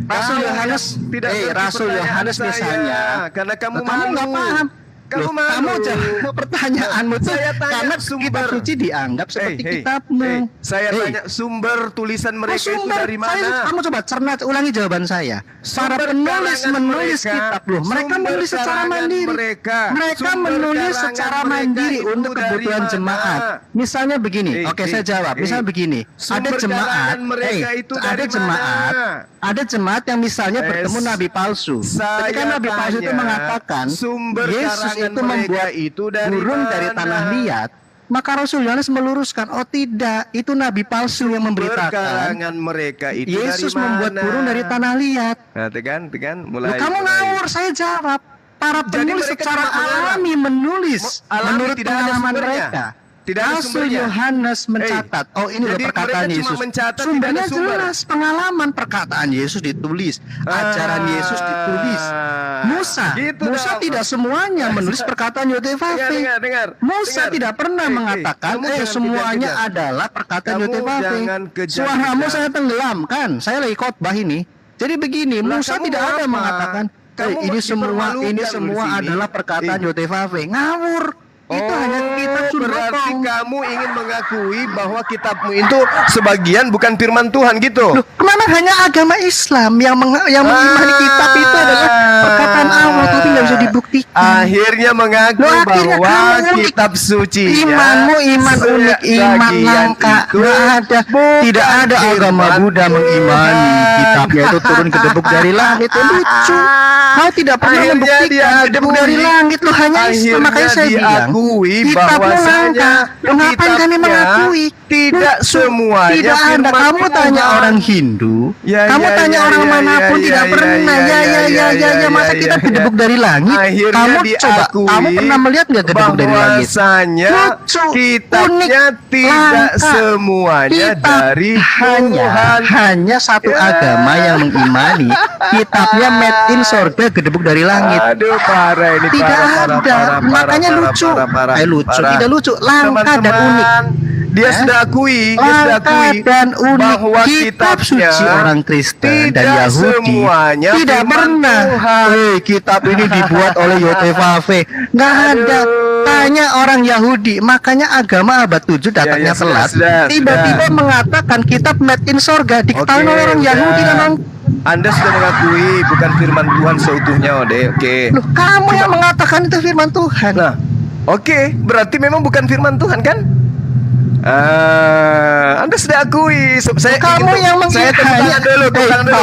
Rasul Kamu Yohanes, tidak ngerti Rasul pertanyaan Yohanes saya, misalnya. karena kamu Loh, kamu nggak malu. paham. Kamu Loh, malu. kamu jawab pertanyaanmu tuh Saya tanya karena sumber. kitab suci dianggap seperti kitabmu. Saya Hey. tanya sumber tulisan mereka itu sumber, dari mana? kamu coba cerna ulangi jawaban saya. Para Sumber penulis kalangan menulis mereka, kitab loh. Mereka sumber menulis secara kalangan mandiri. mereka, Mereka sumber menulis kalangan secara mereka mandiri itu untuk dari kebutuhan mana? jemaat. Misalnya begini. Oke, saya jawab. Misalnya begini. Ada Sumber jemaat. kalangan mereka itu ada dari jemaat. mana? Ada jemaat yang misalnya bertemu nabi palsu. Saya Ketika nabi palsu itu tanya, mengatakan sumber Yesus karangan itu mereka membuat itu dari burung dari mana? tanah liat, maka Rasul Yohanes meluruskan, oh tidak, itu nabi palsu yang memberitakan Karangan mereka itu Yesus dari mana? membuat burung dari tanah liat. Nah, tekan, mulai. Loh, kamu ngawur, saya jawab. Para Jadi penulis mereka secara cuma mengarang. alami menulis Alami, menurut tidak ada pengalaman sumbernya. mereka. Tidak ada Rasul sumbernya. Yohanes mencatat, oh ini loh jadi perkataan mereka cuma Yesus. mencatat, Sumbernya tidak ada sumber. jelas, pengalaman perkataan Yesus ditulis, ajaran Yesus ditulis. Musa gitu dong. tidak semuanya menulis perkataan Yotevave. Dengar. Musa Dengar. tidak pernah mengatakan, kamu jangan semuanya kejam-kejam. adalah perkataan Kamu Yotevave. jangan kejam-kejam. Suaramu saya tenggelamkan, saya lagi khotbah ini. Jadi begini, Lah, Musa kamu tidak mau ada apa? mengatakan, Kamu ini semua dipermalukan di sini. adalah perkataan Yotevave. Ngawur. Itu hanya kitab berarti Sunggokong. kamu ingin mengakui bahwa kitabmu itu sebagian bukan firman Tuhan gitu. Loh, memang hanya agama Islam yang mengimani kitab itu adalah perkataan Allah, tapi nggak bisa dibuktikan. Akhirnya mengaku Loh, akhirnya bahwa kamu unik. kitab suci Imanmu iman unik, iman langka. Nggak ada. Tidak ada agama Buddha mengimani kitabnya itu turun ke debuk dari langit. Lucu. Kau tidak pernah Akhirnya membuktikan debuk dari langit. Lu hanya Islam. Makanya saya bilang diakui kitabmu langka. bahwasanya Kenapa kami mengakui? tidak Lucu. semuanya Tidak ada. firman Kamu tanya Tuhan. orang Hindu, Ya, kamu ya, tanya ya, orang ya, manapun ya, tidak ya, pernah. ya, Ya, masa ya, kita ya, kedebuk dari langit? Akhirnya Kamu coba, diakui kamu pernah melihat nggak kedebuk dari langit? bahwasanya Lucu, kitabnya unik, tidak langka. semuanya Kitab dari Tuhan. hanya satu agama yang mengimani kitabnya made in sorga kedebuk dari langit. Aduh, parah ini. Tidak parah, ada, makanya lucu. parah. Tidak lucu, langka dan unik. Dia sudah akui, Langka dan unik bahwa kitab kitabnya suci orang Kristen dan tidak Yahudi semuanya tidak firman pernah. Tuhan. Kitab ini dibuat oleh Yotevave. Nggak ada. Tanya orang Yahudi. Makanya agama abad 7 datangnya Ya, sudah, telat. sudah, Tiba-tiba sudah. mengatakan kitab made in sorga diketahui oleh orang udah. Yahudi dan orang. Anda sudah mengakui bukan firman Tuhan seutuhnya, Ode. Oke. Loh, kamu yang mengatakan itu firman Tuhan. Nah, oke, berarti memang bukan firman Tuhan kan? Anda sudah akui. Saya Kamu ingin- yang saya tepuk tangan dulu, tepuk tangan dulu.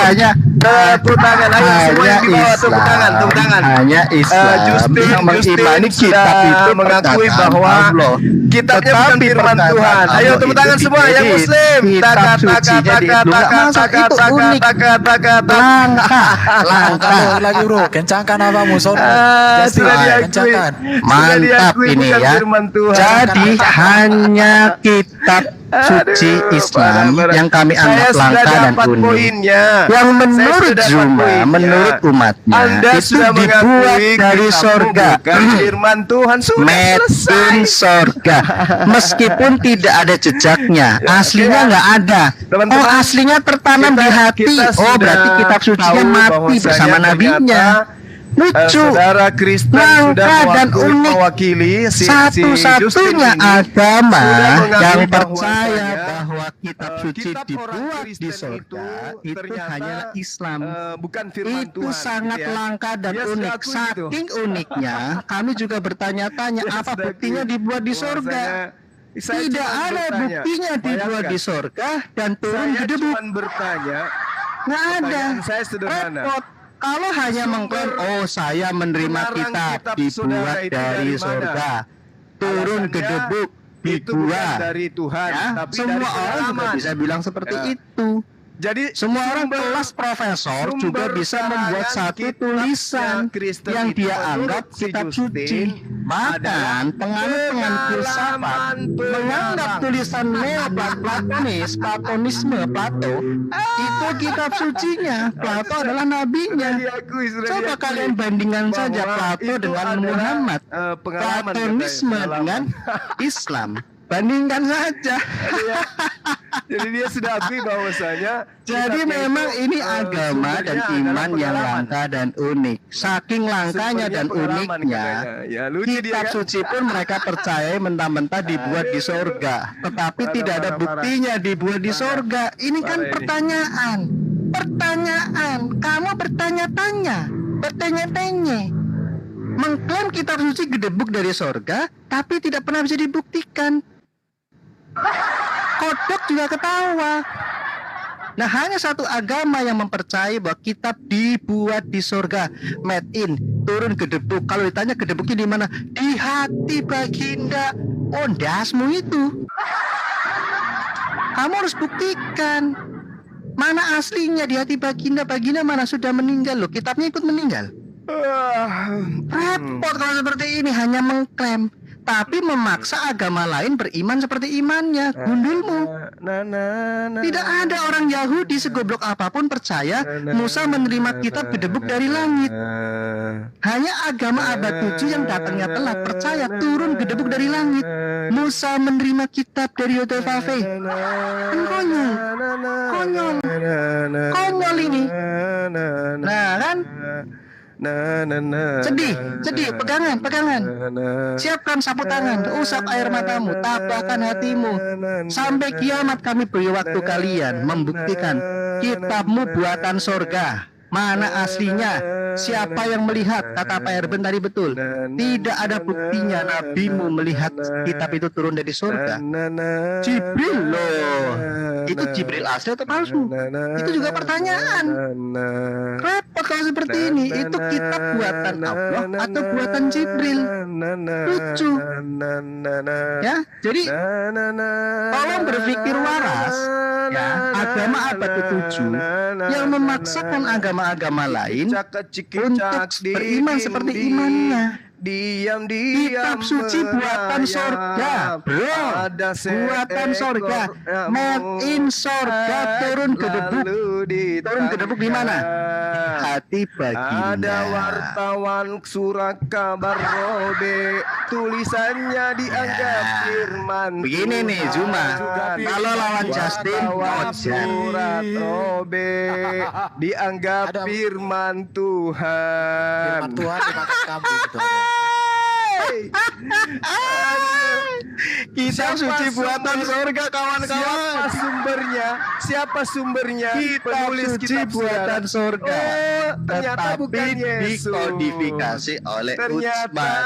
Tepuk tangan, ayo semua yang di bawah tepuk tangan, tepuk tangan. Hanya Islam Justin yang mengimani sudah kitab itu mengakui perkataan bahwa Allah. kitabnya bukan Tetapi firman perkataan Tuhan. Ayo Allah tepuk itu tangan semua yang diedit. Muslim. Kitab Taka taka sucinya taka diedit. taka Masa taka itu taka unik. taka taka taka. Langka lagi bro, kencangkan apa musuh? Jadi Sudah diakui. kencangkan. Sudah Mantap diakui ini bukan ya. firman Tuhan. Jadi hanya kitab suci Aduh, Islam parah. yang kami Saya anggap sudah langka dan dapat unik. poinnya. Yang Saya menurut sudah dapat Zuma, poinnya. menurut umatnya, Anda itu sudah dibuat mengakui dari kitabmu sorga. bukan firman Tuhan. Sudah Made selesai. in sorga. Meskipun tidak ada jejaknya, aslinya nggak ada. Teman-teman, Oh, aslinya tertanam di hati. kita Oh, berarti sudah kitab sucinya tahu mati bahwasanya bersama nabinya. ternyata, Lucu. saudara Kristen Langka sudah dan unik. mewakili Satu-satunya agama sudah mengakui yang bahwasanya percaya bahwa kitab suci kitab orang dibuat di Kristen sorga itu ternyata, hanyalah Islam. bukan firman Itu Tuhan, sangat gitu ya. langka dan Dia sudah unik. akui gitu. Saking uniknya, kami juga bertanya-tanya Dia apa sudah buktinya akui dibuat di sorga. bahwasanya, saya Tidak cuma ada bertanya, buktinya dibuat bayangkan, di sorga dan turun saya ke debu. cuma bertanya. Nggak ada. Pertanyaan saya sederhana. Repot. Kalau hanya mengklaim, oh saya menerima Melarang kitab kitab dibuat saudara itu dari dari mana? sorga, turun ke Alasannya, debuk itu bukan dibuat. dari Tuhan, Ya, tapi semua dari orang juga pengalaman. bisa bilang seperti Ya. itu. Jadi Semua orang sumber- kelas profesor juga sumber bisa membuat keterangan satu kitab tulisan Kristen yang itu dia menurut anggap si kitab Justin suci. Bahkan adalah penganut-penganut filsafat pengalaman menganggap pengarang. tulisan Neoplatonis, Platonisme, Plato itu kitab sucinya. Plato adalah nabinya. Sudah diakui, sudah Coba diakui. kalian bandingkan Bahwa saja Plato itu dengan adalah, Muhammad, pengalaman Platonisme katanya, dengan Islam. Bandingkan saja. Jadi dia sudah akui bahwasanya Jadi kitabnya memang itu, ini agama dan sumbernya iman adalah yang pengalaman. langka dan unik. Saking langkanya Sumbernya dan pengalaman uniknya, katanya. Ya, lucu dia kitab kan? suci pun mereka percaya mentah-mentah dibuat di sorga. Tetapi Parah, tidak ada parah, buktinya dibuat di sorga. Ini kan Parah ini. pertanyaan. Pertanyaan. Kamu bertanya-tanya. Bertanya-tanya. Mengklaim kitab suci gedebuk dari sorga, tapi tidak pernah bisa dibuktikan. Kodok juga ketawa. Nah, hanya satu agama yang mempercayai bahwa kitab dibuat di sorga, made in, turun ke debuk. Kalau ditanya ke debuknya di mana? Di hati Baginda. Oh, dasmu itu. Kamu harus buktikan. Mana aslinya di hati Baginda? Baginda mana sudah meninggal loh. Kitabnya ikut meninggal. Repot kalau seperti ini, hanya mengklaim. Tapi memaksa agama lain beriman seperti imannya. Gundulmu. Tidak ada orang Yahudi segoblok apapun percaya Musa menerima kitab gedebuk dari langit. Hanya agama abad 7 yang datangnya telat percaya turun gedebuk dari langit. Musa menerima kitab dari Yotevave. Kan konyol. Konyol. Konyol ini. Nah kan, sedih, pegangan. Siapkan sapu tangan, usap air matamu, tabahkan hatimu. Sampai kiamat kami beri waktu kalian membuktikan kitabmu buatan sorga. Mana aslinya? Siapa yang melihat? Kata Pak Erben tadi betul. Tidak ada buktinya nabimu melihat kitab itu turun dari surga. Jibril loh. Itu Jibril asli atau palsu? Itu juga pertanyaan. Repot kalau seperti ini. Itu kitab buatan Allah atau buatan Jibril? Lucu. Ya, jadi tolong berpikir waras. Ya, agama abad ke-7 yang memaksakan agama-agama lain untuk beriman seperti imannya. Kitab suci buatan sorga, bro, buatan sorga, made in sorga, turun ke debu di mana? Hati baginda. Ada wartawan surat kabar robe, tulisannya dianggap firman. Begini nih Zuma, kalau lawan Justin, surat robe dianggap firman Tuhan. Firman Tuhan dimakan kambing itu ada. Kitab suci buatan sorga, kawan-kawan. Siapa sumbernya? Kitab suci buatan sorga, Ternyata bukan tetapi Yesus. dikodifikasi oleh Utsman.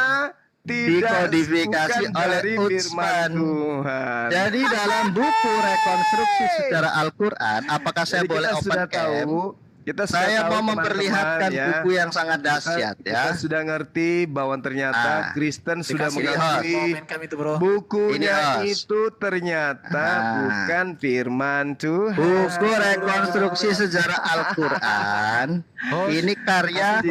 Dikodifikasi oleh Utsman. Jadi dalam buku rekonstruksi sejarah Al-Quran, apakah saya boleh open cam? Saya mau memperlihatkan buku yang sangat dahsyat ya. Kita sudah ngerti bahwa ternyata Kristen sudah dikasih mengakui Komen kami itu, bro. bukunya Ini, Os. itu ternyata bukan firman Tuhan. Buku rekonstruksi sejarah Al-Quran. Ini karya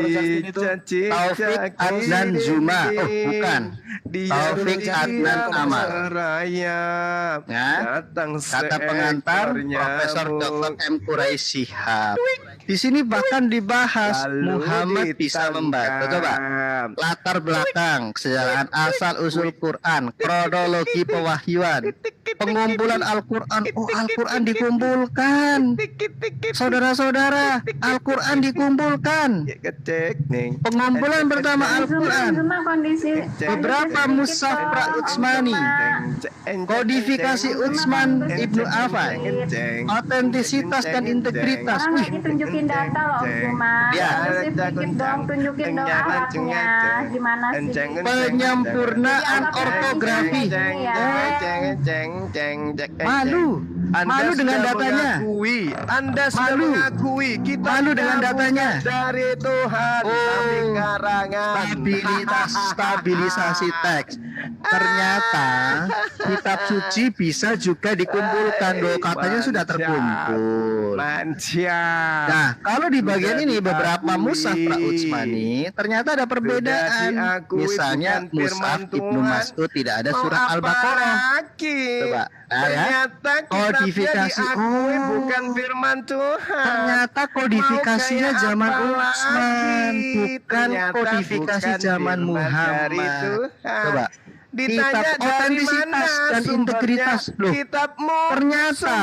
Taufik Adnan Zuma. Oh, bukan. Taufik Adnan Amal. Ya. Kata pengantar Profesor Dr. M. Quraisy Shihab. Di sini bahkan dibahas Muhammad bisa membaca. Coba latar belakang, kesejarahan asal usul Quran, kronologi pewahyuan, pengumpulan Al-Quran. Oh, Al-Quran dikumpulkan. Saudara-saudara, Al-Quran dikumpulkan. Pengumpulan pertama Al-Quran. Beberapa mushaf pra-Utsmani, kodifikasi Utsman Ibnu Affan, otentisitas dan integritas. Orang lagi tunjukin data loh, Cuma Ya. sedikit dong, tunjukin dong alatnya. Gimana sih? Penyempurnaan ortografi. Malu dengan datanya. Anda sudah mengakui kita Malu dengan datanya. dari Tuhan. Tapi karangan Stabilisasi teks. Ternyata kitab suci bisa juga dikumpulkan loh, katanya sudah terkumpul. Nah, kalau di bagian ini beberapa mushaf pra-Utsmani ternyata ada perbedaan. Misalnya mushaf Ibnu Mas'ud tidak ada surat Al-Baqarah. Coba, Ternyata kodifikasi. diakui Oh, bukan firman Tuhan. ternyata kodifikasinya Mau kayak zaman apa Utsman, lagi? bukan Ternyata kodifikasi bukan zaman firman dari Muhammad. Tuhan. Coba, Ditanya kitab dari otentisitas mana dan sumbernya? integritas. Loh, Kitabmu ternyata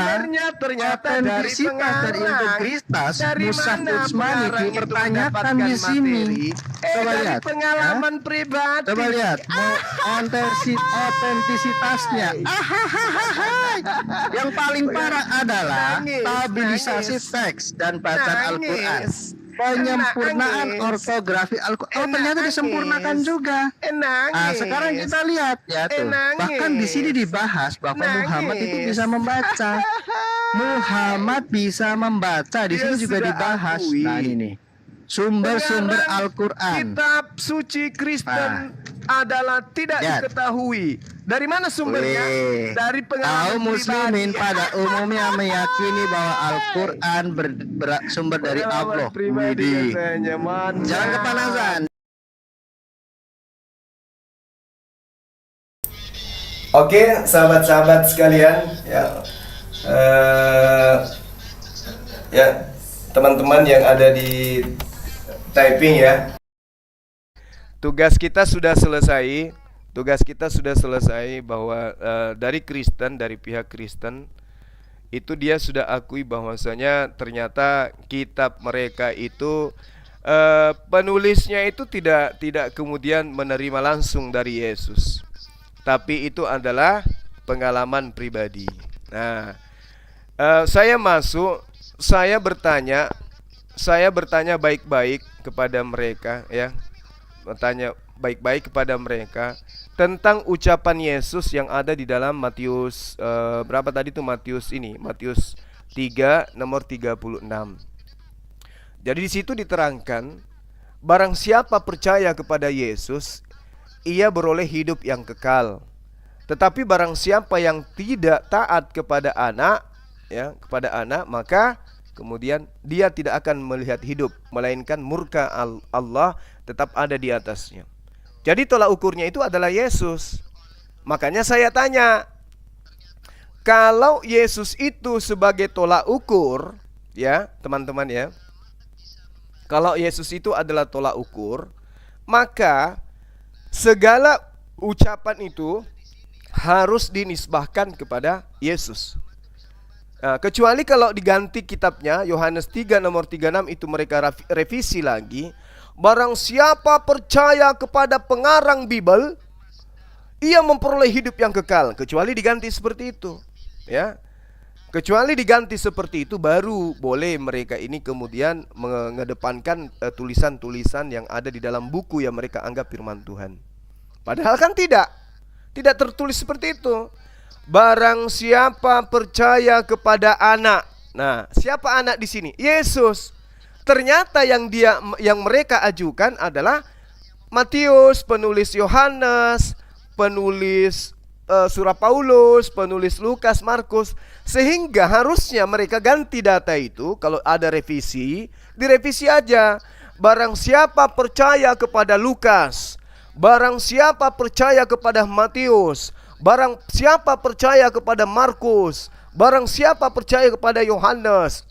ternyata dari otentisitas dan pengarang. integritas Dari mushaf mana Utsmani pengarang itu dipertanyakan mendapatkan di sini. materi? Coba dari lihat, pengalaman pribadi. Coba lihat, mau otentisitasnya. Yang paling parah adalah Nangis, stabilisasi nangis. teks dan bacaan Al-Quran. Nangis. Penyempurnaan Nangis. ortografi Al-Quran. Oh, ternyata Nangis. disempurnakan juga. Nangis. Nah, sekarang kita lihat ya tuh. Nangis. Bahkan di sini dibahas bahwa Nangis. Muhammad itu bisa membaca. Muhammad bisa membaca. Di Dia sini juga sudah dibahas. akui. Nah, ini sumber-sumber Pengarang Al-Quran. Kitab suci Kristen adalah tidak Lihat. diketahui. Dari mana sumbernya? Wih. Dari Kaum pengalaman muslimin pribadi. pada umumnya meyakini bahwa Al-Quran bersumber dari Allah. Pengalaman pribadi Widih. katanya, mantap. Jangan kepanasan. Oke, sahabat-sahabat sekalian, ya teman-teman yang ada di typing ya. Tugas kita sudah selesai. Bahwa dari Kristen, dari pihak Kristen itu dia sudah akui bahwasanya ternyata kitab mereka itu penulisnya itu tidak kemudian menerima langsung dari Yesus, tapi itu adalah pengalaman pribadi. Nah, saya bertanya, saya bertanya baik-baik kepada mereka, ya, bertanya baik-baik kepada mereka tentang ucapan Yesus yang ada di dalam Matius berapa tadi tuh, Matius 3 nomor 36. Jadi di situ diterangkan, barang siapa percaya kepada Yesus, ia beroleh hidup yang kekal. Tetapi barang siapa yang tidak taat kepada anak, ya, kepada anak, maka kemudian dia tidak akan melihat hidup, melainkan murka Allah tetap ada di atasnya. Jadi tolak ukurnya itu adalah Yesus. Makanya saya tanya, kalau Yesus itu sebagai tolak ukur, ya teman-teman ya, kalau Yesus itu adalah tolak ukur, maka segala ucapan itu harus dinisbahkan kepada Yesus. Nah, kecuali kalau diganti kitabnya, Yohanes 3 nomor 36 itu mereka revisi lagi. Barang siapa percaya kepada pengarang Bible, ia memperoleh hidup yang kekal. Kecuali diganti seperti itu, ya. Kecuali diganti seperti itu, baru boleh mereka ini kemudian mengedepankan tulisan-tulisan yang ada di dalam buku yang mereka anggap firman Tuhan. Padahal kan tidak tertulis seperti itu. Barang siapa percaya kepada anak. Nah, siapa anak di sini? Yesus. Ternyata yang mereka ajukan adalah Matius, penulis Yohanes, penulis surah Paulus, penulis Lukas, Markus. Sehingga harusnya mereka ganti data itu. Kalau ada revisi, direvisi aja. Barang siapa percaya kepada Lukas, barang siapa percaya kepada Matius, barang siapa percaya kepada Markus, barang siapa percaya kepada Yohanes,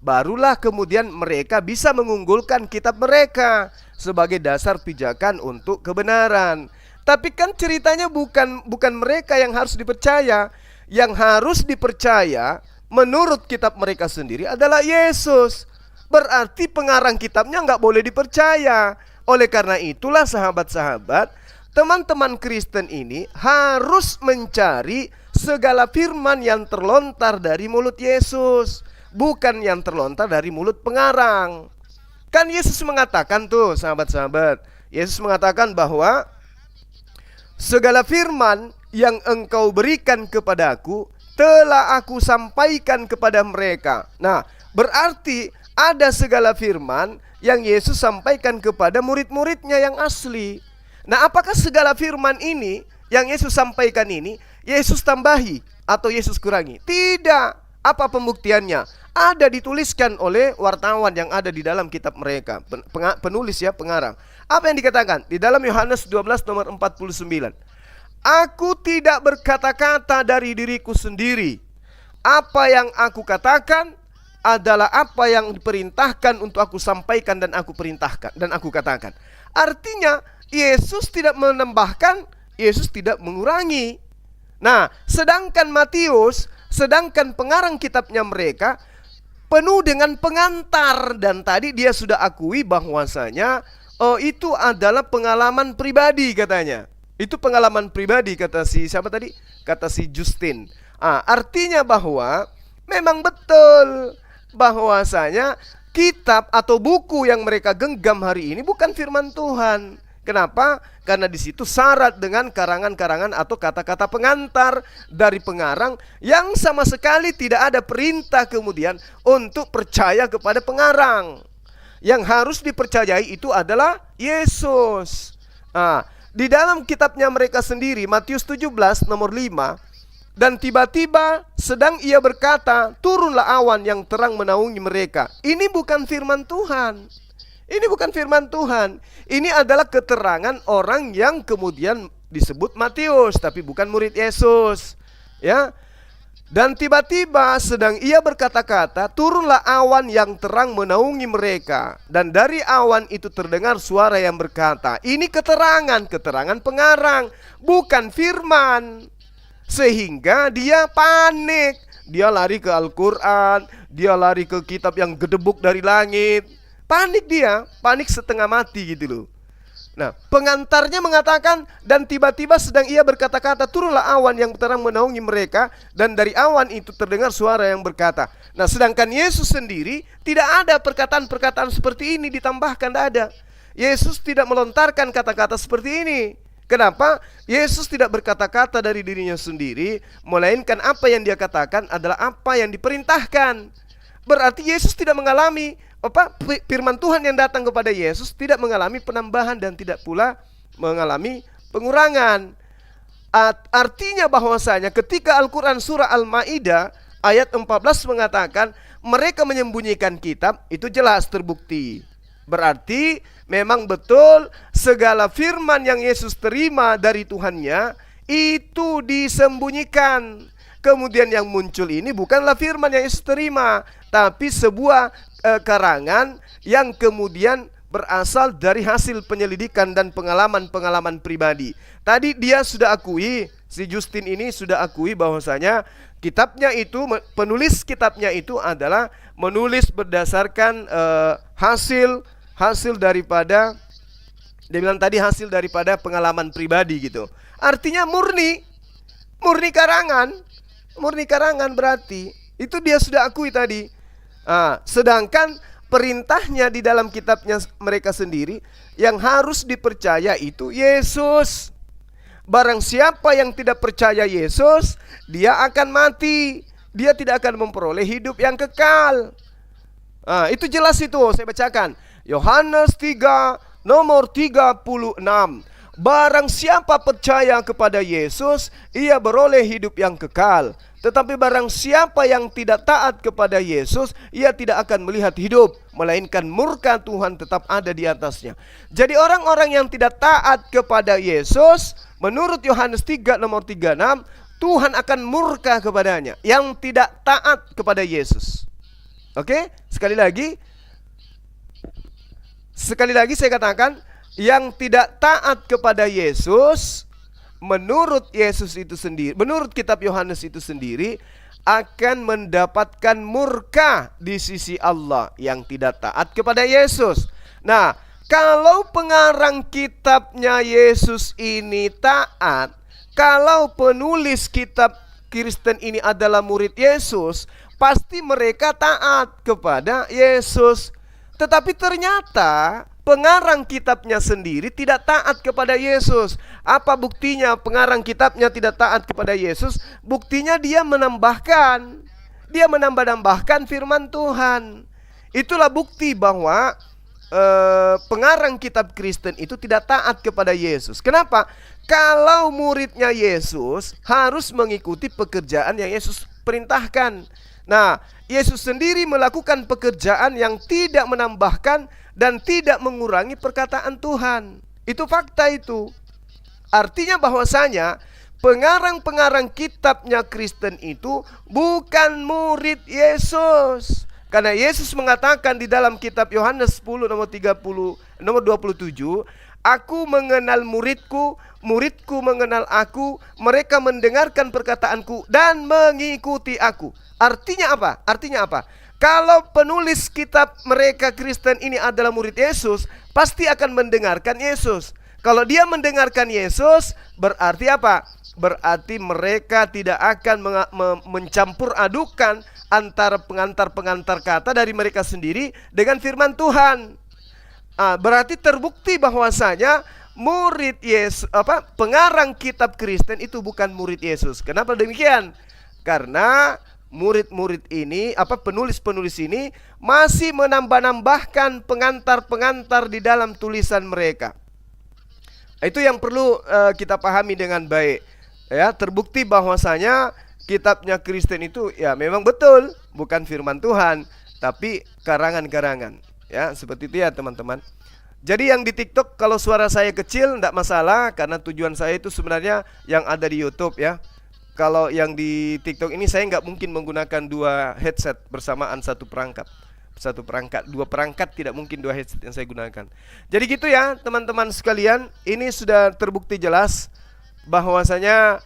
barulah kemudian mereka bisa mengunggulkan kitab mereka sebagai dasar pijakan untuk kebenaran. Tapi kan ceritanya bukan mereka yang harus dipercaya. Yang harus dipercaya menurut kitab mereka sendiri adalah Yesus. Berarti pengarang kitabnya nggak boleh dipercaya. Oleh karena itulah sahabat-sahabat, teman-teman Kristen ini harus mencari segala firman yang terlontar dari mulut Yesus, bukan yang terlontar dari mulut pengarang. Kan Yesus mengatakan tuh, sahabat-sahabat, Yesus mengatakan bahwa segala firman yang engkau berikan kepadaku telah aku sampaikan kepada mereka. Nah, berarti ada segala firman yang Yesus sampaikan kepada murid-muridnya yang asli. Nah, apakah segala firman ini yang Yesus sampaikan ini Yesus tambahi atau Yesus kurangi? Tidak. Apa pembuktiannya? Ada dituliskan oleh wartawan yang ada di dalam kitab mereka, penulis ya, pengarang. Apa yang dikatakan? Di dalam Yohanes 12 nomor 49. Aku tidak berkata-kata dari diriku sendiri. Apa yang aku katakan adalah apa yang diperintahkan untuk aku sampaikan dan aku perintahkan dan aku katakan. Artinya Yesus tidak menambahkan, Yesus tidak mengurangi. Nah, sedangkan Matius, sedangkan pengarang kitabnya mereka penuh dengan pengantar, dan tadi dia sudah akui bahwasanya itu adalah pengalaman pribadi katanya. Itu pengalaman pribadi kata si siapa tadi? Kata si Justin. Artinya bahwa memang betul bahwasanya kitab atau buku yang mereka genggam hari ini bukan firman Tuhan. Kenapa? Karena di situ syarat dengan karangan-karangan atau kata-kata pengantar dari pengarang yang sama sekali tidak ada perintah kemudian untuk percaya kepada pengarang. Yang harus dipercayai itu adalah Yesus. Di dalam kitabnya mereka sendiri, Matius 17 nomor 5, dan tiba-tiba sedang ia berkata, turunlah awan yang terang menaungi mereka. Ini bukan firman Tuhan. Ini bukan firman Tuhan. Ini adalah keterangan orang yang kemudian disebut Matius, tapi bukan murid Yesus. Ya. Dan tiba-tiba sedang ia berkata-kata, turunlah awan yang terang menaungi mereka. Dan dari awan itu terdengar suara yang berkata, ini keterangan pengarang, bukan firman. Sehingga dia panik. Dia lari ke Al-Quran, dia lari ke kitab yang gedebuk dari langit. Panik dia, panik setengah mati gitu loh. Nah, pengantarnya mengatakan, dan tiba-tiba sedang ia berkata-kata, turunlah awan yang terang menaungi mereka, dan dari awan itu terdengar suara yang berkata. Nah, sedangkan Yesus sendiri tidak ada perkataan-perkataan seperti ini ditambahkan, tidak ada. Yesus tidak melontarkan kata-kata seperti ini. Kenapa? Yesus tidak berkata-kata dari dirinya sendiri, melainkan apa yang dia katakan adalah apa yang diperintahkan. Berarti Yesus tidak mengalami firman Tuhan yang datang kepada Yesus tidak mengalami penambahan dan tidak pula mengalami pengurangan. Artinya bahwasanya ketika Al-Quran surah Al-Ma'idah ayat 14 mengatakan mereka menyembunyikan kitab, itu jelas terbukti. Berarti memang betul segala firman yang Yesus terima dari Tuhannya itu disembunyikan. Kemudian yang muncul ini bukanlah firman yang Yesus terima, tapi sebuah karangan yang kemudian berasal dari hasil penyelidikan dan pengalaman-pengalaman pribadi. Tadi dia sudah akui, si Justin ini sudah akui bahwasanya kitabnya itu, penulis kitabnya itu adalah menulis berdasarkan hasil daripada, dia bilang tadi hasil daripada pengalaman pribadi gitu. Artinya murni karangan berarti. Itu dia sudah akui tadi. Sedangkan perintahnya di dalam kitabnya mereka sendiri yang harus dipercaya itu Yesus. Barang siapa yang tidak percaya Yesus, dia akan mati. Dia tidak akan memperoleh hidup yang kekal. Itu jelas itu, saya bacakan. Yohanes 3 nomor 36. Barang siapa percaya kepada Yesus, ia beroleh hidup yang kekal. Tetapi barang siapa yang tidak taat kepada Yesus, ia tidak akan melihat hidup, melainkan murka Tuhan tetap ada di atasnya. Jadi orang-orang yang tidak taat kepada Yesus, menurut Yohanes 3 nomor 36, Tuhan akan murka kepadanya, yang tidak taat kepada Yesus. Oke, sekali lagi saya katakan, yang tidak taat kepada Yesus, menurut Yesus itu sendiri, menurut kitab Yohanes itu sendiri, akan mendapatkan murka di sisi Allah yang tidak taat kepada Yesus. Nah, kalau pengarang kitabnya Yesus ini taat, kalau penulis kitab Kristen ini adalah murid Yesus, pasti mereka taat kepada Yesus. Tetapi ternyata pengarang kitabnya sendiri tidak taat kepada Yesus. Apa buktinya pengarang kitabnya tidak taat kepada Yesus? Buktinya dia menambahkan firman Tuhan. Itulah bukti bahwa pengarang kitab Kristen itu tidak taat kepada Yesus. Kenapa? Kalau muridnya Yesus harus mengikuti pekerjaan yang Yesus perintahkan. Nah, Yesus sendiri melakukan pekerjaan yang tidak menambahkan dan tidak mengurangi perkataan Tuhan. Itu fakta itu. Artinya bahwasanya pengarang-pengarang kitabnya Kristen itu bukan murid Yesus. Karena Yesus mengatakan di dalam kitab Yohanes 10 nomor 27, aku mengenal muridku, muridku mengenal aku, mereka mendengarkan perkataanku dan mengikuti aku. Artinya apa? Kalau penulis kitab mereka Kristen ini adalah murid Yesus, pasti akan mendengarkan Yesus. Kalau dia mendengarkan Yesus, berarti apa? Berarti mereka tidak akan mencampur adukan antara pengantar-pengantar kata dari mereka sendiri dengan firman Tuhan. Berarti terbukti bahwasanya murid Yesus, pengarang kitab Kristen itu bukan murid Yesus. Kenapa demikian? Karena murid-murid ini, penulis-penulis ini masih menambah-nambahkan pengantar-pengantar di dalam tulisan mereka. Itu yang perlu kita pahami dengan baik. Ya, terbukti bahwasanya kitabnya Kristen itu ya memang betul bukan firman Tuhan, tapi karangan-karangan. Ya, seperti itu ya teman-teman. Jadi yang di TikTok kalau suara saya kecil tidak masalah, karena tujuan saya itu sebenarnya yang ada di YouTube ya. Kalau yang di TikTok ini saya nggak mungkin menggunakan dua headset bersamaan satu perangkat. Dua perangkat tidak mungkin dua headset yang saya gunakan. Jadi gitu ya teman-teman sekalian, ini sudah terbukti jelas bahwasanya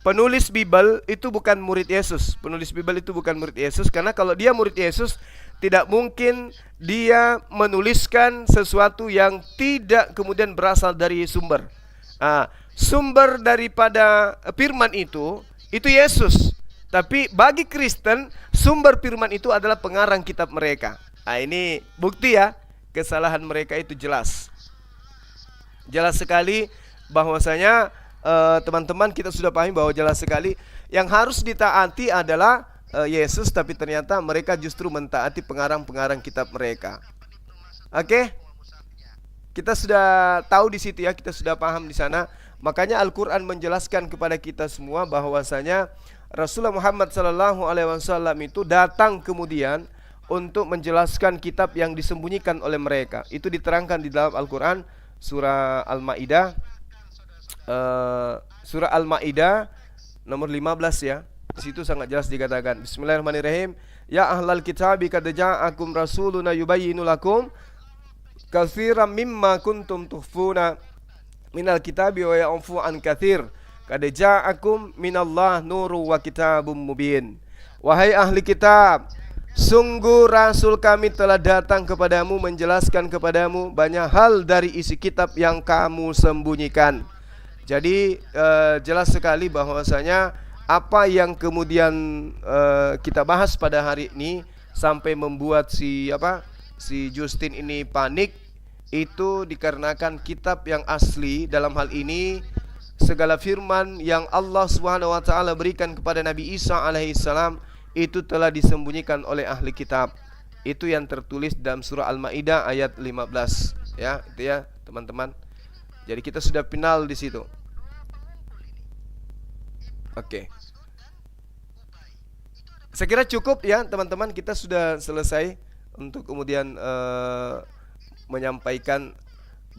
penulis Bible itu bukan murid Yesus. Penulis Bible itu bukan murid Yesus, karena kalau dia murid Yesus, Tidak mungkin dia menuliskan sesuatu yang tidak kemudian berasal dari sumber. Sumber daripada firman itu Yesus. Tapi bagi Kristen, sumber firman itu adalah pengarang kitab mereka. Ini bukti ya, kesalahan mereka itu jelas. Jelas sekali bahwasanya teman-teman, kita sudah pahami bahwa jelas sekali yang harus ditaati adalah Yesus, tapi ternyata mereka justru mentaati pengarang-pengarang kitab mereka. Oke? Kita sudah tahu di situ ya, kita sudah paham di sana. Makanya Al-Qur'an menjelaskan kepada kita semua bahwasanya Rasulullah Muhammad SAW itu datang kemudian untuk menjelaskan kitab yang disembunyikan oleh mereka. Itu diterangkan di dalam Al-Qur'an surah Al-Maidah, nomor 15 ya. Di situ sangat jelas dikatakan, Bismillahirrahmanirrahim, ya ahlal kitabi qad ja'akum rasuluna yubayyinu lakum katsiran mimma kuntum tukhfuna minal kitabi wa ya'fu an katsir qad ja'akum minallah nuru wa kitabum mubin. Wahai ahli kitab, sungguh rasul kami telah datang kepadamu menjelaskan kepadamu banyak hal dari isi kitab yang kamu sembunyikan. Jadi jelas sekali bahwasanya apa yang kemudian kita bahas pada hari ini sampai membuat si Justin ini panik, itu dikarenakan kitab yang asli dalam hal ini segala firman yang Allah Subhanahu wa taala berikan kepada Nabi Isa alaihissalam itu telah disembunyikan oleh ahli kitab. Itu yang tertulis dalam surah Al-Maidah ayat 15 ya, itu ya teman-teman. Jadi kita sudah final di situ. Oke. Saya kira cukup ya teman-teman, kita sudah selesai untuk kemudian menyampaikan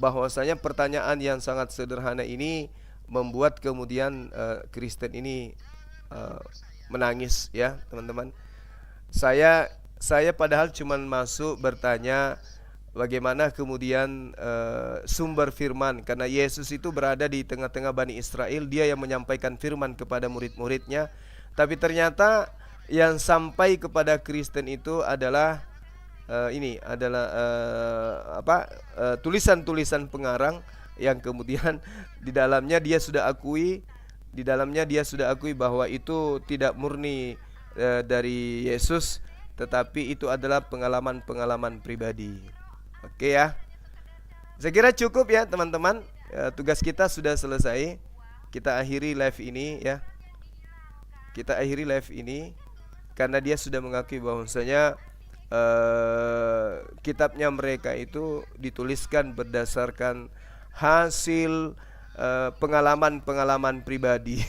bahwasanya pertanyaan yang sangat sederhana ini membuat kemudian Kristen ini menangis ya teman-teman. Saya padahal cuman masuk bertanya bagaimana kemudian sumber firman, karena Yesus itu berada di tengah-tengah Bani Israel, dia yang menyampaikan firman kepada murid-muridnya. Tapi ternyata yang sampai kepada Kristen itu adalah tulisan-tulisan pengarang yang kemudian di dalamnya dia sudah akui bahwa itu tidak murni dari Yesus, tetapi itu adalah pengalaman-pengalaman pribadi. Oke ya. Saya kira cukup ya teman-teman. Tugas kita sudah selesai. Kita akhiri live ini ya. Kita akhiri live ini karena dia sudah mengakui bahwasanya kitabnya mereka itu dituliskan berdasarkan hasil pengalaman-pengalaman pribadi.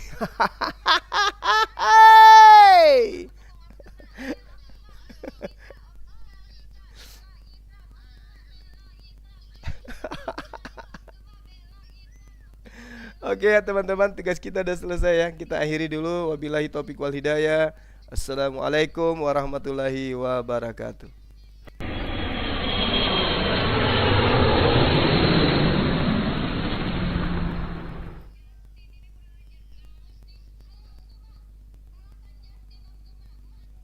Oke ya teman-teman, tugas kita sudah selesai ya. Kita akhiri dulu. Wabillahi taufiq wal hidayah. Assalamualaikum warahmatullahi wabarakatuh.